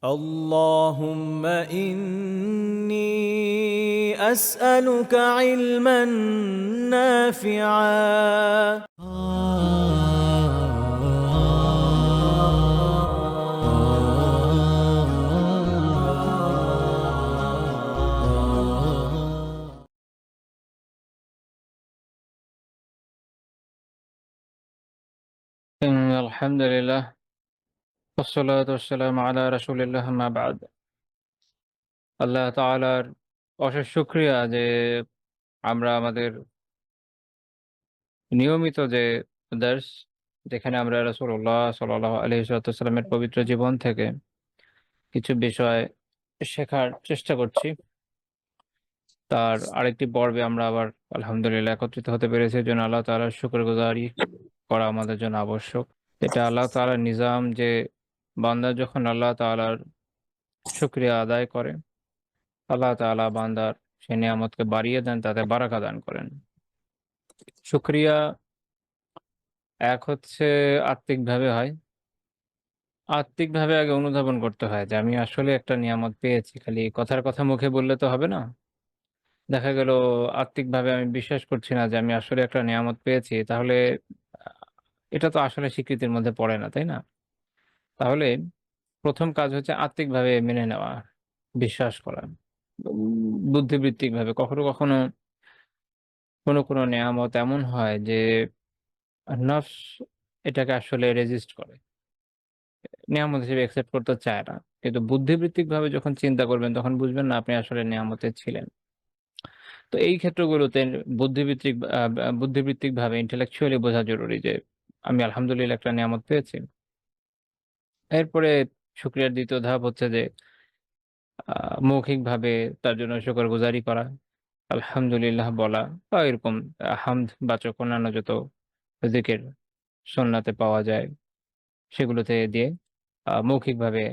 اللهم إني أسألك علما نافعا. الحمد لله والصلاة والسلام على রাসূলিল্লাহ আম্মা বা'দ। আল্লাহ তাআলার অশেষ শুকরিয়া যে আমরা আমাদের নিয়মিত যে দার্স, যেখানে আমরা রাসূলুল্লাহ সাল্লাল্লাহু আলাইহি ওয়াসাল্লামের পবিত্র জীবন থেকে কিছু বিষয় শেখার চেষ্টা করছি। তার আরেকটি পর্বে আমরা আবার আলহামদুলিল্লাহ একত্রিত হতে পেরেছি। এজন্য আল্লাহ তাআলার শুকরগুজারি করা আমাদের জন্য আবশ্যক। এটা আল্লাহ তাআলার নিজাম যে বান্দা যখন আল্লাহ তাআলার শুকরিয়া আদায় করে, আল্লাহ তাআলা বান্দার সেই নিয়ামতকে বাড়িয়ে দেন, তাতে বারাকা দান করেন। শুকরিয়া এক হচ্ছে আত্মিকভাবে হয়। আত্মিকভাবে আগে অনুধাবন করতে হয় যে আমি আসলে একটা নিয়ামত পেয়েছি। খালি কথার কথা মুখে বললে তো হবে না। দেখা গেল আত্মিকভাবে আমি বিশ্বাস করছি না যে আমি আসলে একটা নিয়ামত পেয়েছি। তাহলে আ এটা তো আসলে স্বীকৃতির মধ্যে পড়ে না, তাই না? তাহলে ১ম কাজ হচ্ছে আত্মিকভাবে মেনে নেওয়া, বিশ্বাস করা। বুদ্ধিবৃত্তিকভাবে কখনো কোনো নেয়ামত এমন হয় যে নফস এটাকে আসলে রেজিস্ট করে। নেয়ামত হিসেবে অ্যাকসেপ্ট করতে চায় না। কিন্তু বুদ্ধিবৃত্তিকভাবে যখন চিন্তা করবেন তখন বুঝবেন না আপনি আসলে নেয়ামতে ছিলেন। তো এই ক্ষেত্রগুলোতে বুদ্ধিবৃত্তিকভাবে intellectually বোঝা জরুরি যে আমি আলহামদুলিল্লাহ একটা নেয়ামত পেয়েছি। এরপরে শুকরিয়ার ২য় ধাপ হচ্ছে যে আ মৌখিকভাবে তার জন্য শুকরগুজারি করা, আলহামদুলিল্লাহ বলা বা এরকম হামদ বাচক অন্যান্য যত যিকির সুন্নাতে পাওয়া যায় সেগুলোতে দিয়ে মৌখিকভাবে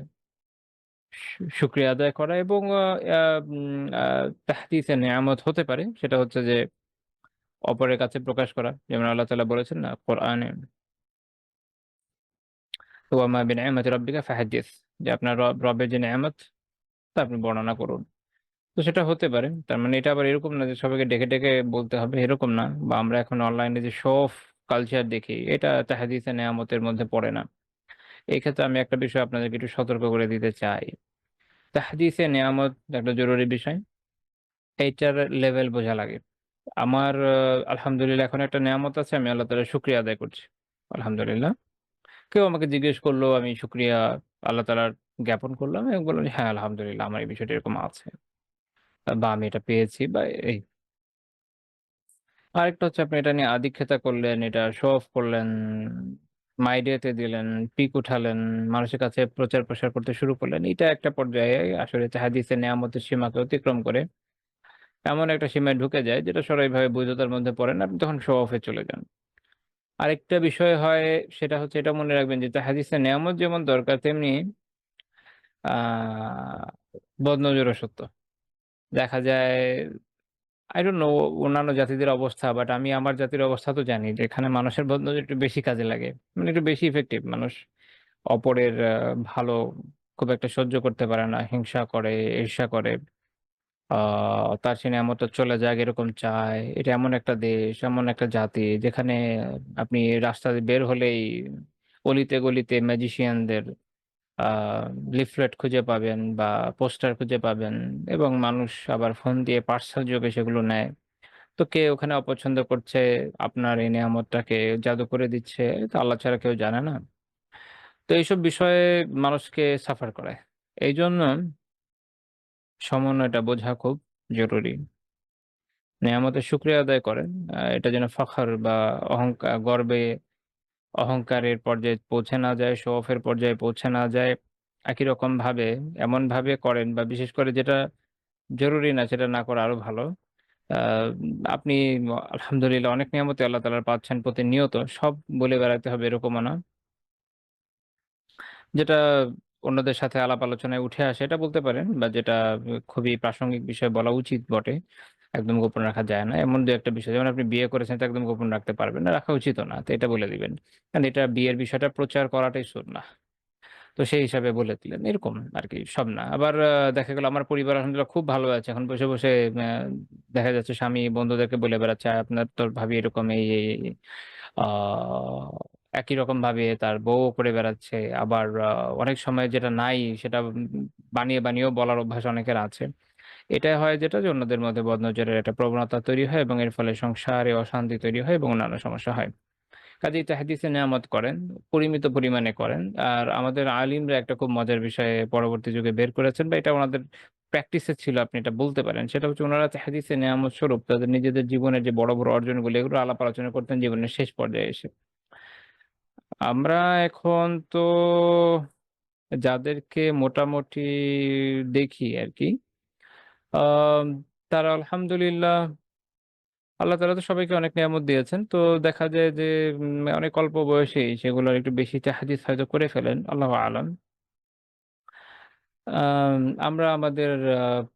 শুকরিয়া আদায় করা এবং আ আ উম আ তাহদিসে নেয়ামত হতে পারে। সেটা হচ্ছে যে অপরের কাছে প্রকাশ করা। যেমন আল্লাহ তাআলা বলেছেন না কোরআনে, "ওয়া মা বিনিআমাতি রাব্বিকা ফাহাদ্দিস" যে আপনার রবের যে নেয়ামত তা আপনি বর্ণনা করুন। তো সেটা হতে পারে। তার মানে এটা আবার এরকম না যে সবাইকে ডেকে বলতে হবে এরকম না। বা আমরা এখন অনলাইনে যে শো অফ কালচার দেখি এটা তাহদিসে নেয়ামতের মধ্যে পড়ে না। এই ক্ষেত্রে আমি একটা বিষয় আপনাদেরকে একটু সতর্ক করে দিতে চাই। তাহদিসে নেয়ামত একটা জরুরি বিষয়। এইটার লেভেল বোঝা লাগে। আমার আলহামদুলিল্লাহ এখন একটা নেয়ামত আছে, আমি আল্লাহ তাআলার শুকরিয়া আদায় করছি। আলহামদুলিল্লাহ। কেউ আমাকে জিজ্ঞেস করল, আমি শুকরিয়া আল্লাহ তাআলার জ্ঞাপন করলাম এবং বললাম যে, "হ্যাঁ, আলহামদুলিল্লাহ আমার এই বিষয়টা এরকম আছে। বা আমি এটা পেয়েছি" বা এই। আরেকটা হচ্ছে আপনি এটা নিয়ে আদিক্ষেতা করলেন, এটা শো অফ করলেন, মাই ডে তে দিলেন, পিক উঠালেন, মানুষের কাছে প্রচার প্রসার করতে শুরু করলেন। এটা একটা পর্যায়ে আসলে হাদিসের নেয়ামতের সীমাকে অতিক্রম করে এমন একটা সীমায় ঢুকে যায় যেটা সরাসরিভাবে বৈধতার মধ্যে পড়ে না। আপনি তখন শো অফ এ চলে যান। আরেকটা বিষয় হয় সেটা হচ্ছে এটা মনে রাখবেন যে হাদিসের নেয়ামত যেমন দরকার তেমনি আ বদনজরও সত্য। দেখা যায় I don't know অন্যান্য জাতিদের অবস্থা বাট আমি আমার জাতির অবস্থা তো জানি যে এখানে মানুষের বদনজর একটু বেশি কাজে লাগে। মানে একটু বেশি ইফেক্টিভ। মানুষ অপরের ভালো খুব একটা সহ্য করতে পারে না। হিংসা করে, ঈর্ষা করে। আ তার সে নেয়ামতটা চলে যাক এরকম চায়। এটা এমন একটা দেশ, এমন একটা জাতি যেখানে আপনি রাস্তা দিয়ে বের হলেই অলিতে গলিতে ম্যাজিশিয়ানদের আ লিফলেট খুঁজে পাবেন বা পোস্টার খুঁজে পাবেন এবং মানুষ আবার ফোন দিয়ে পার্সেল যোগে সেগুলো নেয়। তো কে ওখানে অপছন্দ করছে আপনার এই নেয়ামতটাকে জাদু করে দিচ্ছে, তো আল্লাহ ছাড়া কেউ জানে না। তো এইসব বিষয়ে মানুষকে সাফার করায়। এইজন্য সমন্বয়টা বোঝা খুব জরুরি। নেয়ামতের শুকরিয়া আদায় করেন। এটা যেন ফখর বা গর্বে অহংকারের পর্যায়ে পৌঁছে না যায়, শো অফ এর পর্যায়ে পৌঁছে না যায়। একই রকমভাবে এমনভাবে করেন বা বিশেষ করে যেটা জরুরি না সেটা না করা আরো ভালো। আ আপনি আলহামদুলিল্লাহ অনেক নিয়ামতই আল্লাহ তাআলার পাচ্ছেন প্রতিনিয়ত। সব বলে বেড়াতে হবে এরকমও না। যেটা অন্যদের সাথে আলাপ আলোচনায় উঠে আসে এটা বলতে পারেন বা যেটা খুবই প্রাসঙ্গিক বিষয় বলা উচিত বটে। একদম গোপন রাখা যায় না। এমন ২-১ টা বিষয় যেমন আপনি বিয়ে করেছেন এটা একদম গোপন রাখতে পারবেন না, রাখা উচিতও না। তো এটা বলে দিবেন। কারণ এটা বিয়ের বিষয়টা প্রচার করাটাই সুন্নাহ। তো সেই হিসাবে বলে দিলেন। এরকম আরকি, সব না। আবার দেখা গেল আমার পরিবার আলহামদুলিল্লাহ খুব ভালো আছে। এখন বসে, বসে দেখা যাচ্ছে স্বামী বন্ধুদেরকে বলে বেড়াচ্ছে, "আপনার তোর ভাবি এরকম এই।" আ একই রকম ভাবে তার বউও করে বেড়াচ্ছে। আবার অনেক সময় যেটা নাই সেটা বানিয়ে, বানিয়েও বলার অভ্যাস অনেকের আছে। এটা হয় যেটা যে অন্যদের মধ্যে বদনজরের একটা প্রবণতা তৈরি হয় এবং এর ফলে সংসারে অশান্তি তৈরি হয় এবং অন্যান্য সমস্যা হয়। কাজেই তাহদিসে নেয়ামত করেন, পরিমিত পরিমাণে করেন। আর আমাদের আলিমরা একটা খুব মজার বিষয় পরবর্তী যুগে বের করেছেন বা এটা উনাদের প্র্যাকটিসে ছিল, আপনি এটা বলতে পারেন। সেটা হচ্ছে উনারা তাহদিসে নেয়ামত স্বরূপ তাদের নিজেদের জীবনের যে বড়, বড় অর্জনগুলো এগুলো আলাপ আলোচনা করতেন জীবনের শেষ পর্যায়ে এসে। আমরা এখন তো যাদেরকে মোটামুটি দেখি আরকি, আম তারা আলহামদুলিল্লাহ আল্লাহ তাআলা তো সবাইকে অনেক নেয়ামত দিয়েছেন। তো দেখা যায় যে অনেক অল্প বয়সেই সেগুলোর একটু বেশি তাহাজ্জুদ হয়তো করে ফেলেন। আল্লাহু আলাম। আমরা আমাদের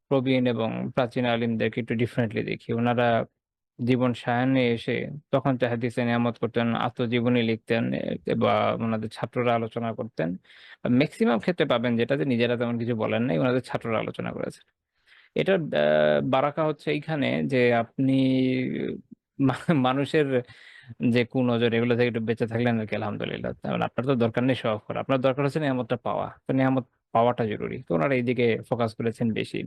প্রবীণ এবং প্রাচীন আলিমদেরকে একটু ডিফারেন্টলি দেখি। উনারা জীবন সায়ান্নে এসে তখন তাহাদিসে নেয়ামত করতেন, আত্মজীবনী লিখতেন বা উনাদের ছাত্ররা আলোচনা করতেন। মেক্সিমাম ক্ষেত্রে পাবেন যেটা যে নিজেরা তেমন কিছু বলেন নাই, উনাদের ছাত্ররা আলোচনা করেছেন। এটার বারাকা হচ্ছে এইখানে যে আপনি মা মানুষের যে কুনজর এগুলো থেকে একটু বেঁচে থাকলেন আরকি আলহামদুলিল্লাহ। কারণ আপনার তো দরকার নেই শো অফ করা। আপনার দরকার হচ্ছে নেয়ামতটা পাওয়া। তো নেয়ামত পাওয়াটা জরুরি। তো উনারা এইদিকে ফোকাস করেছেন বেশি।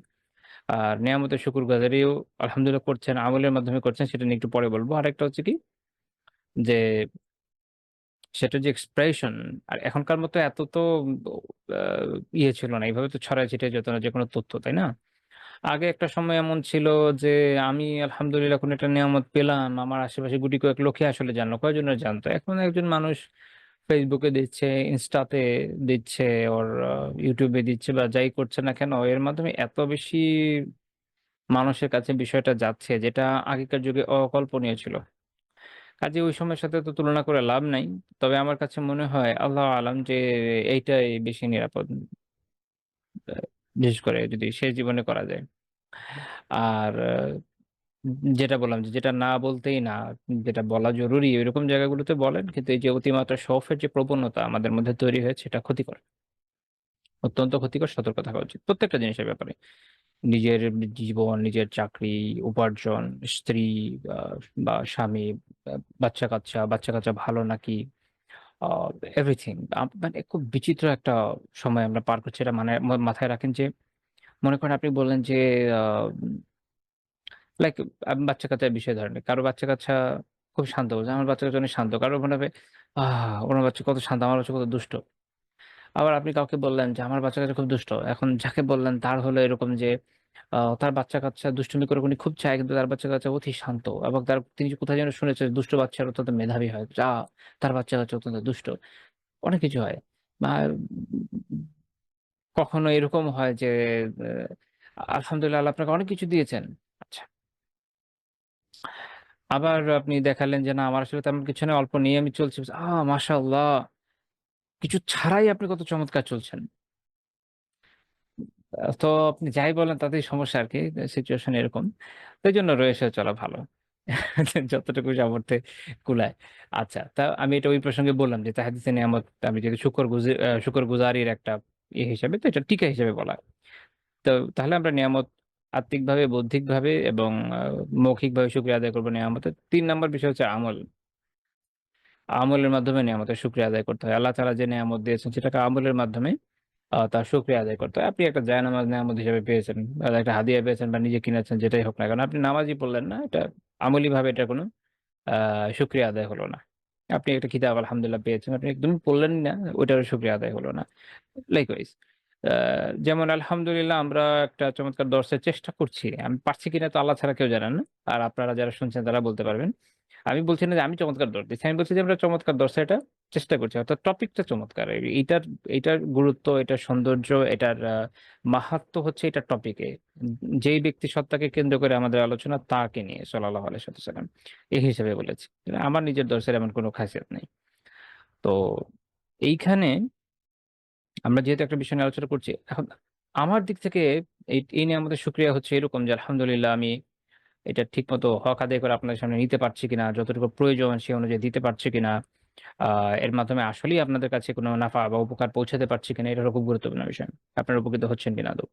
আর নেয়ামতের শুকরগুজারিও আলহামদুলিল্লাহ করছেন, আমলের মাধ্যমে করছেন সেটা নিয়ে একটু পরে বলব। আরেকটা হচ্ছে কি যে সেটার যে এক্সপ্রেশন আর এখনকার মতো এত তো আ ইয়ে ছিল না। এভাবে তো ছড়ায় ছিটিয়ে যেত না যেকোনো তথ্য, তাই না? আগে একটা সময় এমন ছিল যে আমি আলহামদুলিল্লাহ কোনো একটা নিয়ামত পেলাম। আমার আশেপাশে গুটি কয়েক লোকই আসলে জানলো। কয়জনের জানতো? এখন একজন মানুষ Facebook এ দিচ্ছে, Insta তে দিচ্ছে, ওর YouTube এ দিচ্ছে বা যাই করছে না কেন এর মাধ্যমে এত বেশি মানুষের কাছে বিষয়টা যাচ্ছে যেটা আগেকার যুগে অকল্পনীয় ছিল। কাজেই ওই সময়ের সাথে তো তুলনা করে লাভ নাই। তবে আমার কাছে মনে হয় আল্লাহু আলাম যে এইটাই বেশি নিরাপদ। আ বিশেষ করে যদি শেষ জীবনে করা যায়। আর যেটা বললাম যে যেটা না বলতেই না, যেটা বলা জরুরি ওইরকম জায়গাগুলোতে বলেন। কিন্তু এই যে অতিমাত্রা শো অফ এর যে প্রবণতা আমাদের মধ্যে তৈরি হয়েছে এটা ক্ষতিকর। অত্যন্ত ক্ষতিকর, সতর্ক থাকা উচিত। প্রত্যেকটা জিনিসের ব্যাপারে। নিজের জীবন, নিজের চাকরি, উপার্জন, স্ত্রী আ বা স্বামী, আ বাচ্চা-কাচ্চা, বাচ্চা-কাচ্চা ভালো নাকি আ এভরিথিং। মানে খুব বিচিত্র একটা সময় আমরা পার করছি। এটা মানে মাথায় রাখেন যে মনে করেন আপনি বললেন যে আ লাইক বাচ্চা-কাচ্চার বিষয় ধরেন। কারো বাচ্চা-কাচ্চা খুব শান্ত বলছে, আমার বাচ্চা-কাচ্চা অনেক শান্ত। কারো মনে হবে, ওনার বাচ্চা কত শান্ত, আমার বাচ্চা কত দুষ্ট। আবার আপনি কাউকে বললেন যে, আমার বাচ্চা-কাচ্চা খুব দুষ্ট। এখন যাকে বললেন তার হলো এরকম যে, তার বাচ্চা-কাচ্চা দুষ্টুমি করে উনি খুব চায় কিন্তু তার বাচ্চা-কাচ্চা অতি শান্ত এবং তিনি যে কোথায় যেন শুনেছেন দুষ্ট বাচ্চারা অত্যন্ত মেধাবী হয়। তার বাচ্চা-কাচ্চা অত্যন্ত দুষ্ট। অনেক কিছু হয়। বা কখনো এরকম হয় যে, আলহামদুলিল্লাহ আল্লাহ আপনাকে অনেক কিছু দিয়েছেন। আচ্ছা। আবার আপনি দেখালেন যে, না আমার আসলে তেমন কিছু না, অল্প নিয়ে আমি চলছি। মাশাআল্লাহ! কিছু ছাড়াই আপনি কত চমৎকার চলছেন। তো আপনি যাই বলেন তাতেই সমস্যা আরকি। সিচুয়েশন এরকম। তো এজন্য রয়েছে চলা ভালো। যতটুকু সামর্থ্যে কুলায়। আচ্ছা, তা আমি এটা ওই প্রসঙ্গে বললাম যে, তাহাদিসে নিয়ামত আমি যদি শুকরগুজারির একটা হিসেবে তো এটা টিকা হিসেবে বলা। তো তাহলে আমরা নিয়ামত আত্মিকভাবে, বৌদ্ধিকভাবে এবং মৌখিকভাবে শুকরিয়া আদায় করব নিয়ামতের। ৩ নাম্বার বিষয় হচ্ছে আমল। আমলের মাধ্যমে নিয়ামতের শুকরিয়া আদায় করতে হয়। আল্লাহ তাআলা যে নিয়ামত দিয়েছেন সেটাকে আমলের মাধ্যমে তার শুকরিয়া আদায় করতে হয়। আপনি একটা জায়নামাজ নেয়ামত হিসেবে পেয়েছেন, একটা হাদিয়া পেয়েছেন বা নিজে কিনেছেন যেটাই হোক না কেন। আপনি নামাজই পড়লেন না। এটা আমলীভাবে এটার কোনো আ শুকরিয়া আদায় হলো না। আপনি একটা কিতাব আলহামদুলিল্লাহ পেয়েছেন। আপনি একদমই পড়লেনই না, ওইটারও শুকরিয়া আদায় হলো না। লাইকওয়াইজ আ যেমন আলহামদুলিল্লাহ আমরা একটা চমৎকার দর্সের চেষ্টা করছি। আমি পারছি কিনা তো আল্লাহ ছাড়া কেউ জানেন না। আর আপনারা যারা শুনছেন তারা বলতে পারবেন। আমি বলছি না যে আমি চমৎকার দর্শ দিচ্ছি। আমি বলছি যে আমরা চমৎকার দর্শে এটা চেষ্টা করছি। অর্থাৎ টপিকটা চমৎকার। এইটার গুরুত্ব, এটার সৌন্দর্য, এটার মাহাত্ম্য হচ্ছে এটার টপিকে। যেই ব্যক্তি সত্তাকে কেন্দ্র করে আমাদের আলোচনা তাকে নিয়ে সাল্লাল্লাহু আলাইহি ওয়াসাল্লাম। এই হিসেবে বলেছি। আমার নিজের দর্শের এমন কোনো খাসিয়ত নেই। তো এইখানে আমরা যেহেতু একটা বিষয় নিয়ে আলোচনা করছি, এখন আমার দিক থেকে এই নিয়ে আমাদের শুকরিয়া হচ্ছে এরকম যে আলহামদুলিল্লাহ আমি এটা ঠিকমতো হক আদায় করে আপনাদের সামনে নিতে পারছি কিনা, যতটুকু প্রয়োজন সে অনুযায়ী দিতে পারছি কিনা। আ এর মাধ্যমে আসলেই আপনাদের কাছে কোনো নাফা বা উপকার পৌঁছাতে পারছি কিনা এটা হলো খুব গুরুত্বপূর্ণ বিষয়। আপনারা উপকৃত হচ্ছেন কিনা আদৌ।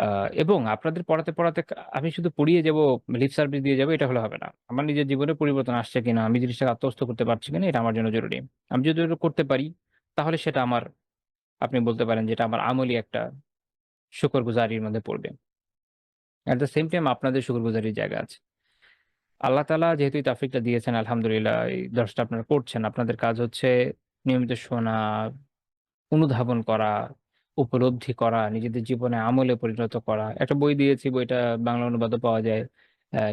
আ এবং আপনাদের পড়াতে আমি শুধু পড়িয়ে যাবো, লিপ সার্ভিস দিয়ে যাবো এটা হলে হবে না। আমার নিজের জীবনে পরিবর্তন আসছে কিনা, আমি জিনিসটাকে আত্মস্থ করতে পারছি কিনা এটা আমার জন্য জরুরি। আমি যদি ওটা করতে পারি তাহলে সেটা আমার আপনি বলতে পারেন যে এটা আমার আমলি একটা শুকরগুজারির মধ্যে পড়বে। এট দ্যা সেম টাইম আপনাদের শুকরগুজারির জায়গা আছে। আল্লাহ তাআলা যেহেতু এই তাওফিকটা দিয়েছেন আলহামদুলিল্লাহ এই দর্সটা আপনারা করছেন। আপনাদের কাজ হচ্ছে নিয়মিত শোনা, অনুধাবন করা, উপলব্ধি করা, নিজেদের জীবনে আমলে পরিণত করা। একটা বই দিয়েছি, বইটা বাংলা অনুবাদও পাওয়া যায়।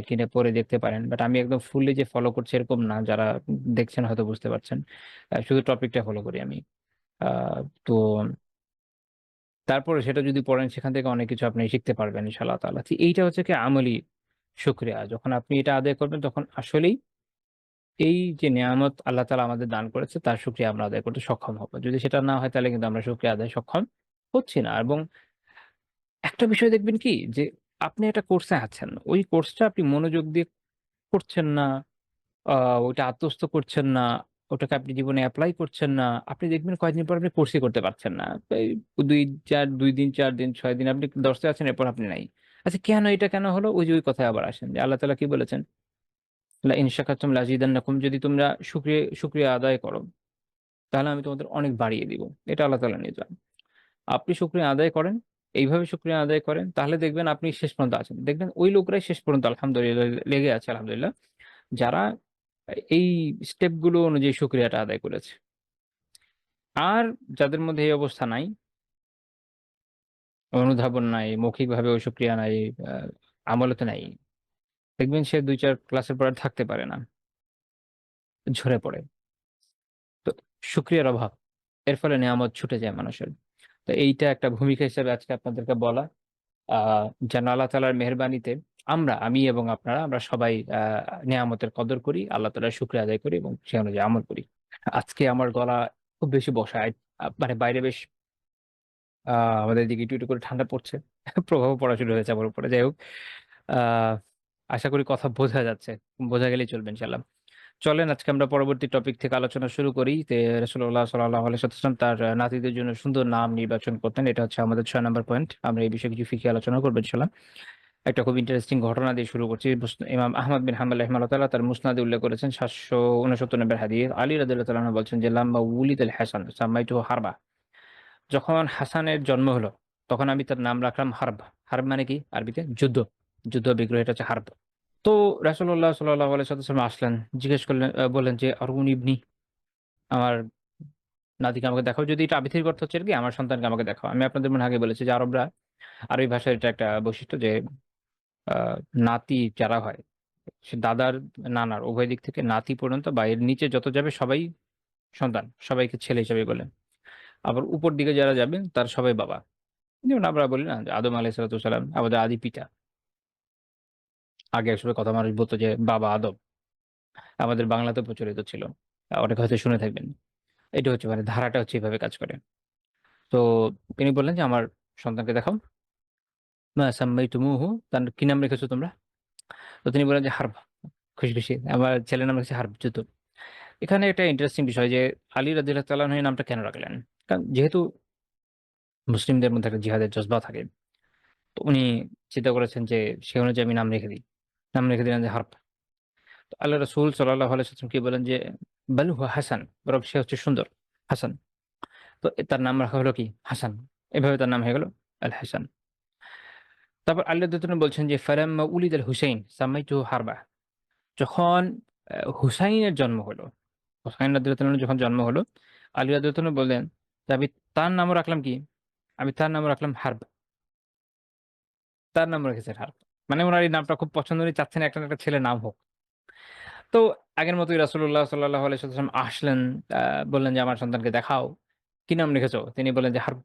কিনে পড়ে দেখতে পারেন। বাট আমি একদম ফুললি যে ফলো করছি এরকম না। যারা দেখছেন হয়তো বুঝতে পারছেন। শুধু টপিকটা ফলো করি আমি। আ তো তারপরে সেটা যদি পড়েন সেখান থেকে অনেক কিছু আপনি শিখতে পারবেন ইনশাআল্লাহ তাআলা। এইটা হচ্ছে কি আমলি শুকরিয়া। যখন আপনি এটা আদায় করবেন তখন আসলেই এই যে নেয়ামত আল্লাহ তাআলা আমাদের দান করেছে তার শুকরিয়া আমরা আদায় করতে সক্ষম হব। যদি সেটা না হয় তাহলে কিন্তু আমরা শুকরিয়া আদায়ে সক্ষম হচ্ছি না। এবং একটা বিষয় দেখবেন কি যে আপনি একটা কোর্সে আছেন। ওই কোর্সটা আপনি মনোযোগ দিয়ে করছেন না, আ ওইটা আত্মস্থ করছেন না, ওটাকে আপনি জীবনে এপ্লাই করছেন না। আপনি দেখবেন কয়েকদিন পর আপনি কোর্সই করতে পারছেন না। এই ২ দিন, ৪ দিন, ৬ দিন আপনি দর্সে আছেন এরপর আপনি নাই। আচ্ছা কেন এটা কেন হলো? ওই যে ওই কথায় আবার আসেন যে আল্লাহ তাআলা কি বলেছেন? লাইন শাকারতুম লাযিদান্নাকুম যদি তোমরা শুকরিয়া আদায় করো, তাহলে আমি তোমাদের অনেক বাড়িয়ে দিব। এটা আল্লাহ তাআলা নির্দেশ। আপনি শুকরিয়া আদায় করেন, এইভাবে শুকরিয়া আদায় করেন, তাহলে দেখবেন আপনি শেষ পর্যন্ত আছেন। দেখবেন ওই লোকরাই শেষ পর্যন্ত আলহামদুলিল্লাহ লেগে আছে আলহামদুলিল্লাহ। যারা এই স্টেপ গুলো অনুযায়ী শুকরিয়াটা আদায় করেছে। আর যাদের মধ্যে এই অবস্থা নাই, অনুধাবন নাই, মৌখিকভাবেও শুকরিয়া নাই, আ আমলে নাই। দেখবেন সে ২-৪ ক্লাসের পর আর থাকতে পারে না। ঝরে পড়ে। তো শুকরিয়ার অভাব। এর ফলে নেয়ামত ছুটে যায় মানুষের। তো এইটা একটা ভূমিকা হিসেবে আজকে আপনাদেরকে বলা। আ যেন আল্লাহ তাআলার মেহেরবানিতে আমি এবং আপনারা আমরা সবাই নেয়ামতের কদর করি, আল্লাহ তাআলার শুকরিয়া আদায় করি এবং সে অনুযায়ী আমল করি। আজকে আমার গলা খুব বেশি বসায়। মানে বাইরে বেশ আ আমাদের এদিকে একটু করে ঠান্ডা পড়ছে। প্রভাবও পড়া শুরু হয়েছে আমার উপরে। যাই হোক, আ আশা করি কথা বোঝা যাচ্ছে। বোঝা গেলেই চলবে ইনশাআল্লাহ। চলেন আজকে আমরা পরবর্তী টপিক থেকে আলোচনা শুরু করি। রাসূলুল্লাহ সাল্লাল্লাহু আলাইহি ওয়াসাল্লাম তার নাতিদের জন্য সুন্দর নাম নির্বাচন করতেন। এটা হচ্ছে আমাদের ৬ নাম্বার পয়েন্ট। আমরা এই বিষয়ে কিছু ফিকহি আলোচনা করব ইনশাআল্লাহ। একটা খুব ইন্টারেস্টিং ঘটনা দিয়ে শুরু করছি। ইমাম আহমদ বিন হাম্বল রাহিমাহুল্লাহ তাআলা তার মুসনাদে উল্লেখ করেছেন ৭৬৯ নম্বর হাদিস। আলী রাদিয়াল্লাহু তাআলা আনহু বলছেন যে, "লাম্মা উলিদাল হাসান সাম্মাইতুহু হারবা।" যখন হাসানের জন্ম হলো, তখন আমি তার নাম রাখলাম হারব। হারব মানে কি? আরবিতে যুদ্ধ। যুদ্ধ বিগ্রহ এটা হচ্ছে হারব। তো রাসূলুল্লাহ সাল্লাল্লাহু আলাইহি ওয়াসাল্লাম আসলেন। জিজ্ঞেস করলেন বললেন যে, "আরুনি ইবনি" আমার নাতিকে আমাকে দেখাও। যদি এটা আবিধানিক অর্থ হচ্ছে কি আমার সন্তানকে আমাকে দেখাও। আমি আপনাদের মনে হয় আগে বলেছি যে আরবরা আরবি ভাষার এটা একটা বৈশিষ্ট্য যে আ নাতি যারা হয়, সে দাদার, নানার উভয় দিক থেকে নাতি পর্যন্ত বা এর নিচে যত যাবে সবাই সন্তান। সবাইকে ছেলে হিসেবে বলেন। আবার উপর দিকে যারা যাবে তারা সবাই বাবা। যেমন আমরা বলি না যে আদম আলাইহিস সালাম আমাদের আদি পিতা। আগে আসলে কথা মানুষ বলত যে বাবা আদম। আমাদের বাংলাতেও প্রচলিত ছিল। অনেকে হয়তো শুনে থাকবেন। এটা হচ্ছে মানে ধারাটা হচ্ছে এভাবে কাজ করে। তো তিনি বললেন যে, "আমার সন্তানকে দেখাও।" মা সাম্মাইতুমুহু তার কি নাম রেখেছো তোমরা? তো তিনি বললেন যে, "হারব।" খুশি, খুশি। আমার ছেলের নাম রেখেছি হারব যুদ্ধ। এখানে একটা ইন্টারেস্টিং বিষয় যে আলী রাদিয়াল্লাহু তাআলা আনহু এই নামটা কেন রাখলেন? কারণ যেহেতু মুসলিমদের মধ্যে একটা জিহাদের জজবা থাকে। তো উনি চিন্তা করেছেন যে সে অনুযায়ী আমি নাম রেখে দিই। নাম রেখে দিলেন যে হারব। তো আল্লাহ রাসূল সাল্লাল্লাহু আলাইহি ওয়াসাল্লাম কি বলেন যে, "বাল হুয়া হাসান।" বরং সে হচ্ছে সুন্দর, হাসান। তো তার নাম রাখা হলো কি? হাসান। এভাবে তার নাম হয়ে গেল আল হাসান। তারপর আল্লাহ তাআলা বলছেন যে, "ফালাম্মা উলিদাল হুসাইন সাম্মাইতুহু হারবা।" যখন হুসাইনের জন্ম হলো, হুসাইন রাদিয়াল্লাহু তাআলার যখন জন্ম হলো, আলী রাদিয়াল্লাহু তাআলা বললেন যে, "আমি তার নামও রাখলাম কি? আমি তার নামও রাখলাম হারব।" তার নাম রেখেছেন হারব। মানে উনার এই নামটা খুব পছন্দ, উনি চাচ্ছেন একটা না একটা ছেলের নাম হোক। তো আগের মতোই রাসূলুল্লাহ সাল্লাল্লাহু আলাইহি ওয়াসাল্লাম আসলেন, আ বললেন যে, "আমার সন্তানকে দেখাও। কি নাম রেখেছ?" তিনি বললেন যে, "হারব।"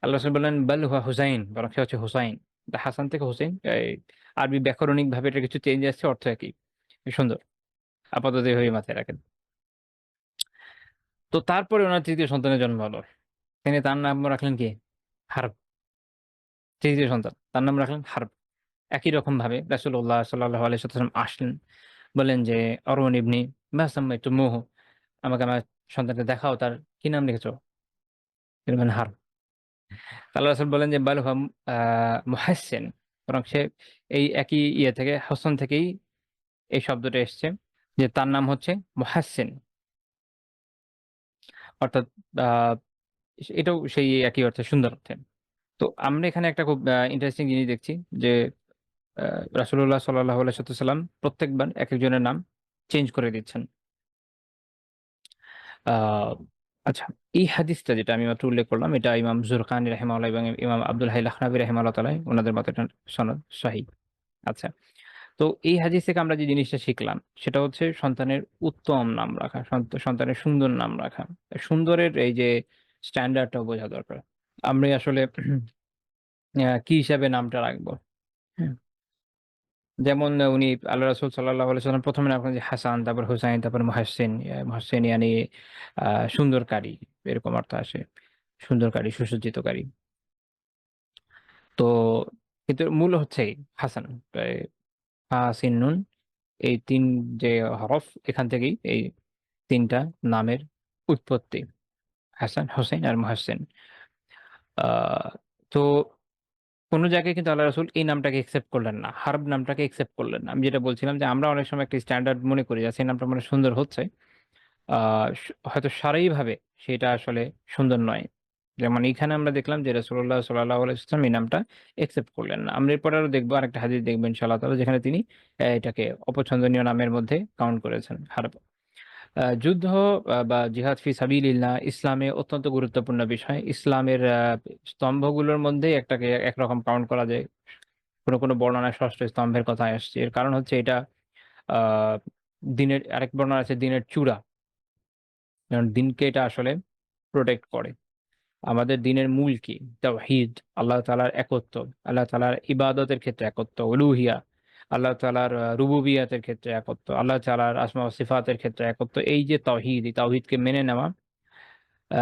আল্লাহ রাসূল বললেন, "বাল হুয়া হুসাইন।" বরং সে হচ্ছে হুসাইন। হাসান থেকে হুসাইন। আরবি ব্যাকরণিকভাবে এটার কিছু চেঞ্জ আসছে, অর্থ একই। সুন্দর। আপাতত এভাবেই মাথায় রাখেন। তো তারপরে উনার ৩য় সন্তানের জন্ম হলো। তিনি তার নাম রাখলেন কি? হারব। ৩য় সন্তান। তার নাম রাখলেন হারব। একই রকমভাবে রাসূলুল্লাহ সাল্লাল্লাহু আলাইহি ওয়াসাল্লাম আসলেন। বললেন যে, "অরুন ইবনি মা সাম্মাইতুমুহু।" আমাকে আমার সন্তানকে দেখাও, তার কি নাম রেখেছো? বললেন হার। আল্লাহ রাসূল বলেন যে বাল হুয়া মুহাসসিন, বরং সে এই একই ইয়ে থেকে হোসেন থেকেই এই শব্দটা এসছে, যে তার নাম হচ্ছে মুহাসসিন। অর্থাৎ আ এটাও সেই একই অর্থে, সুন্দর অর্থে। তো আমরা এখানে একটা খুব ইন্টারেস্টিং জিনিস দেখছি যে আ রাসূলুল্লাহ সাল্লাল্লাহু আলাইহি ওয়াসাল্লাম প্রত্যেকবার একেকজনের নাম চেঞ্জ করে দিচ্ছেন। আ আচ্ছা, এই হাদিসটা যেটা আমি মাত্র উল্লেখ করলাম, এটা ইমাম জুরকানি রাহিমাহুল্লাহ এবং ইমাম আব্দুল হাই লাখনাবী রাহিমাহুল্লাহ তাআলা উনাদের মতে এটা সনদ সহিহ। আচ্ছা। তো এই হাদিস থেকে আমরা যে জিনিসটা শিখলাম সেটা হচ্ছে সন্তানের উত্তম নাম রাখা, সন্তানের সুন্দর নাম রাখা। সুন্দরের এই যে স্ট্যান্ডার্ডটা বোঝা দরকার। আমরা আসলে কি হিসাবে নামটা রাখবো? হুম? যেমন উনি আল্লাহ রাসূল সাল্লাল্লাহু আলাইহি ওয়াসাল্লাম ১ম এ রাখলেন যে হাসান, তারপর হুসাইন, তারপর মুহাসসিন। মুহাসসিন ইয়ানি আ সুন্দরকারী, এরকম অর্থ আসে। সুন্দরকারী, সুসজ্জিতকারী। তো কিন্তু মূল হচ্ছে হাসান। এই হা, সিন, নুন, এই ৩ যে হরফ, এখান থেকেই এই ৩ টা নামের উৎপত্তি। হাসান, হোসেইন আর মুহাসসিন। আ তো কোন জায়গায় কিন্তু আল্লাহ রাসূল এই নামটাকে একসেপ্ট করলেন না। হারব নামটাকে একসেপ্ট করলেন না। আমি যেটা বলছিলাম যে আমরা অনেক সময় একটা স্ট্যান্ডার্ড মনে করি যে আচ্ছা এই নামটা মনে হয় সুন্দর হচ্ছে। আ হয়তো শারঈভাবে সেটা আসলে সুন্দর নয়। যেমন এইখানে আমরা দেখলাম যে রাসূলুল্লাহ সাল্লাল্লাহু আলাইহি ওয়াসাল্লাম এই নামটা একসেপ্ট করলেন না। আমরা এরপরে আরো দেখব, আরেকটা হাদিস দেখব ইনশাআল্লাহ তাআলা, যেখানে তিনি এটাকে অপছন্দনীয় নামের মধ্যে কাউন্ট করেছেন, হারব। যুদ্ধ বা জিহাদ ফি সাবিলিল্লাহ ইসলামে অত্যন্ত গুরুত্বপূর্ণ বিষয়। ইসলামের স্তম্ভগুলোর মধ্যেই একটাকে একরকম কাউন্ট করা যায়। কোনো বর্ণনায় ৬ষ্ঠ স্তম্ভের কথা আসছে। এর কারণ হচ্ছে এটা আ দিনের আরেক বর্ণনা আছে দিনের চূড়া। কারণ দিনকে এটা আসলে প্রোটেক্ট করে। আমাদের দিনের মূল কি? তাওহীদ, আল্লাহ তাআলার একত্ব, আল্লাহ তাআলার ইবাদতের ক্ষেত্রে একত্ব, উলুহিয়া, আল্লাহ তাআলার রুবুবিয়াতের ক্ষেত্রে একত্ব, আল্লাহ তাআলার আসমা ওয়া সিফাতের ক্ষেত্রে একত্ব। এই যে তাওহীদ, এই তাওহীদকে মেনে নেওয়া, আ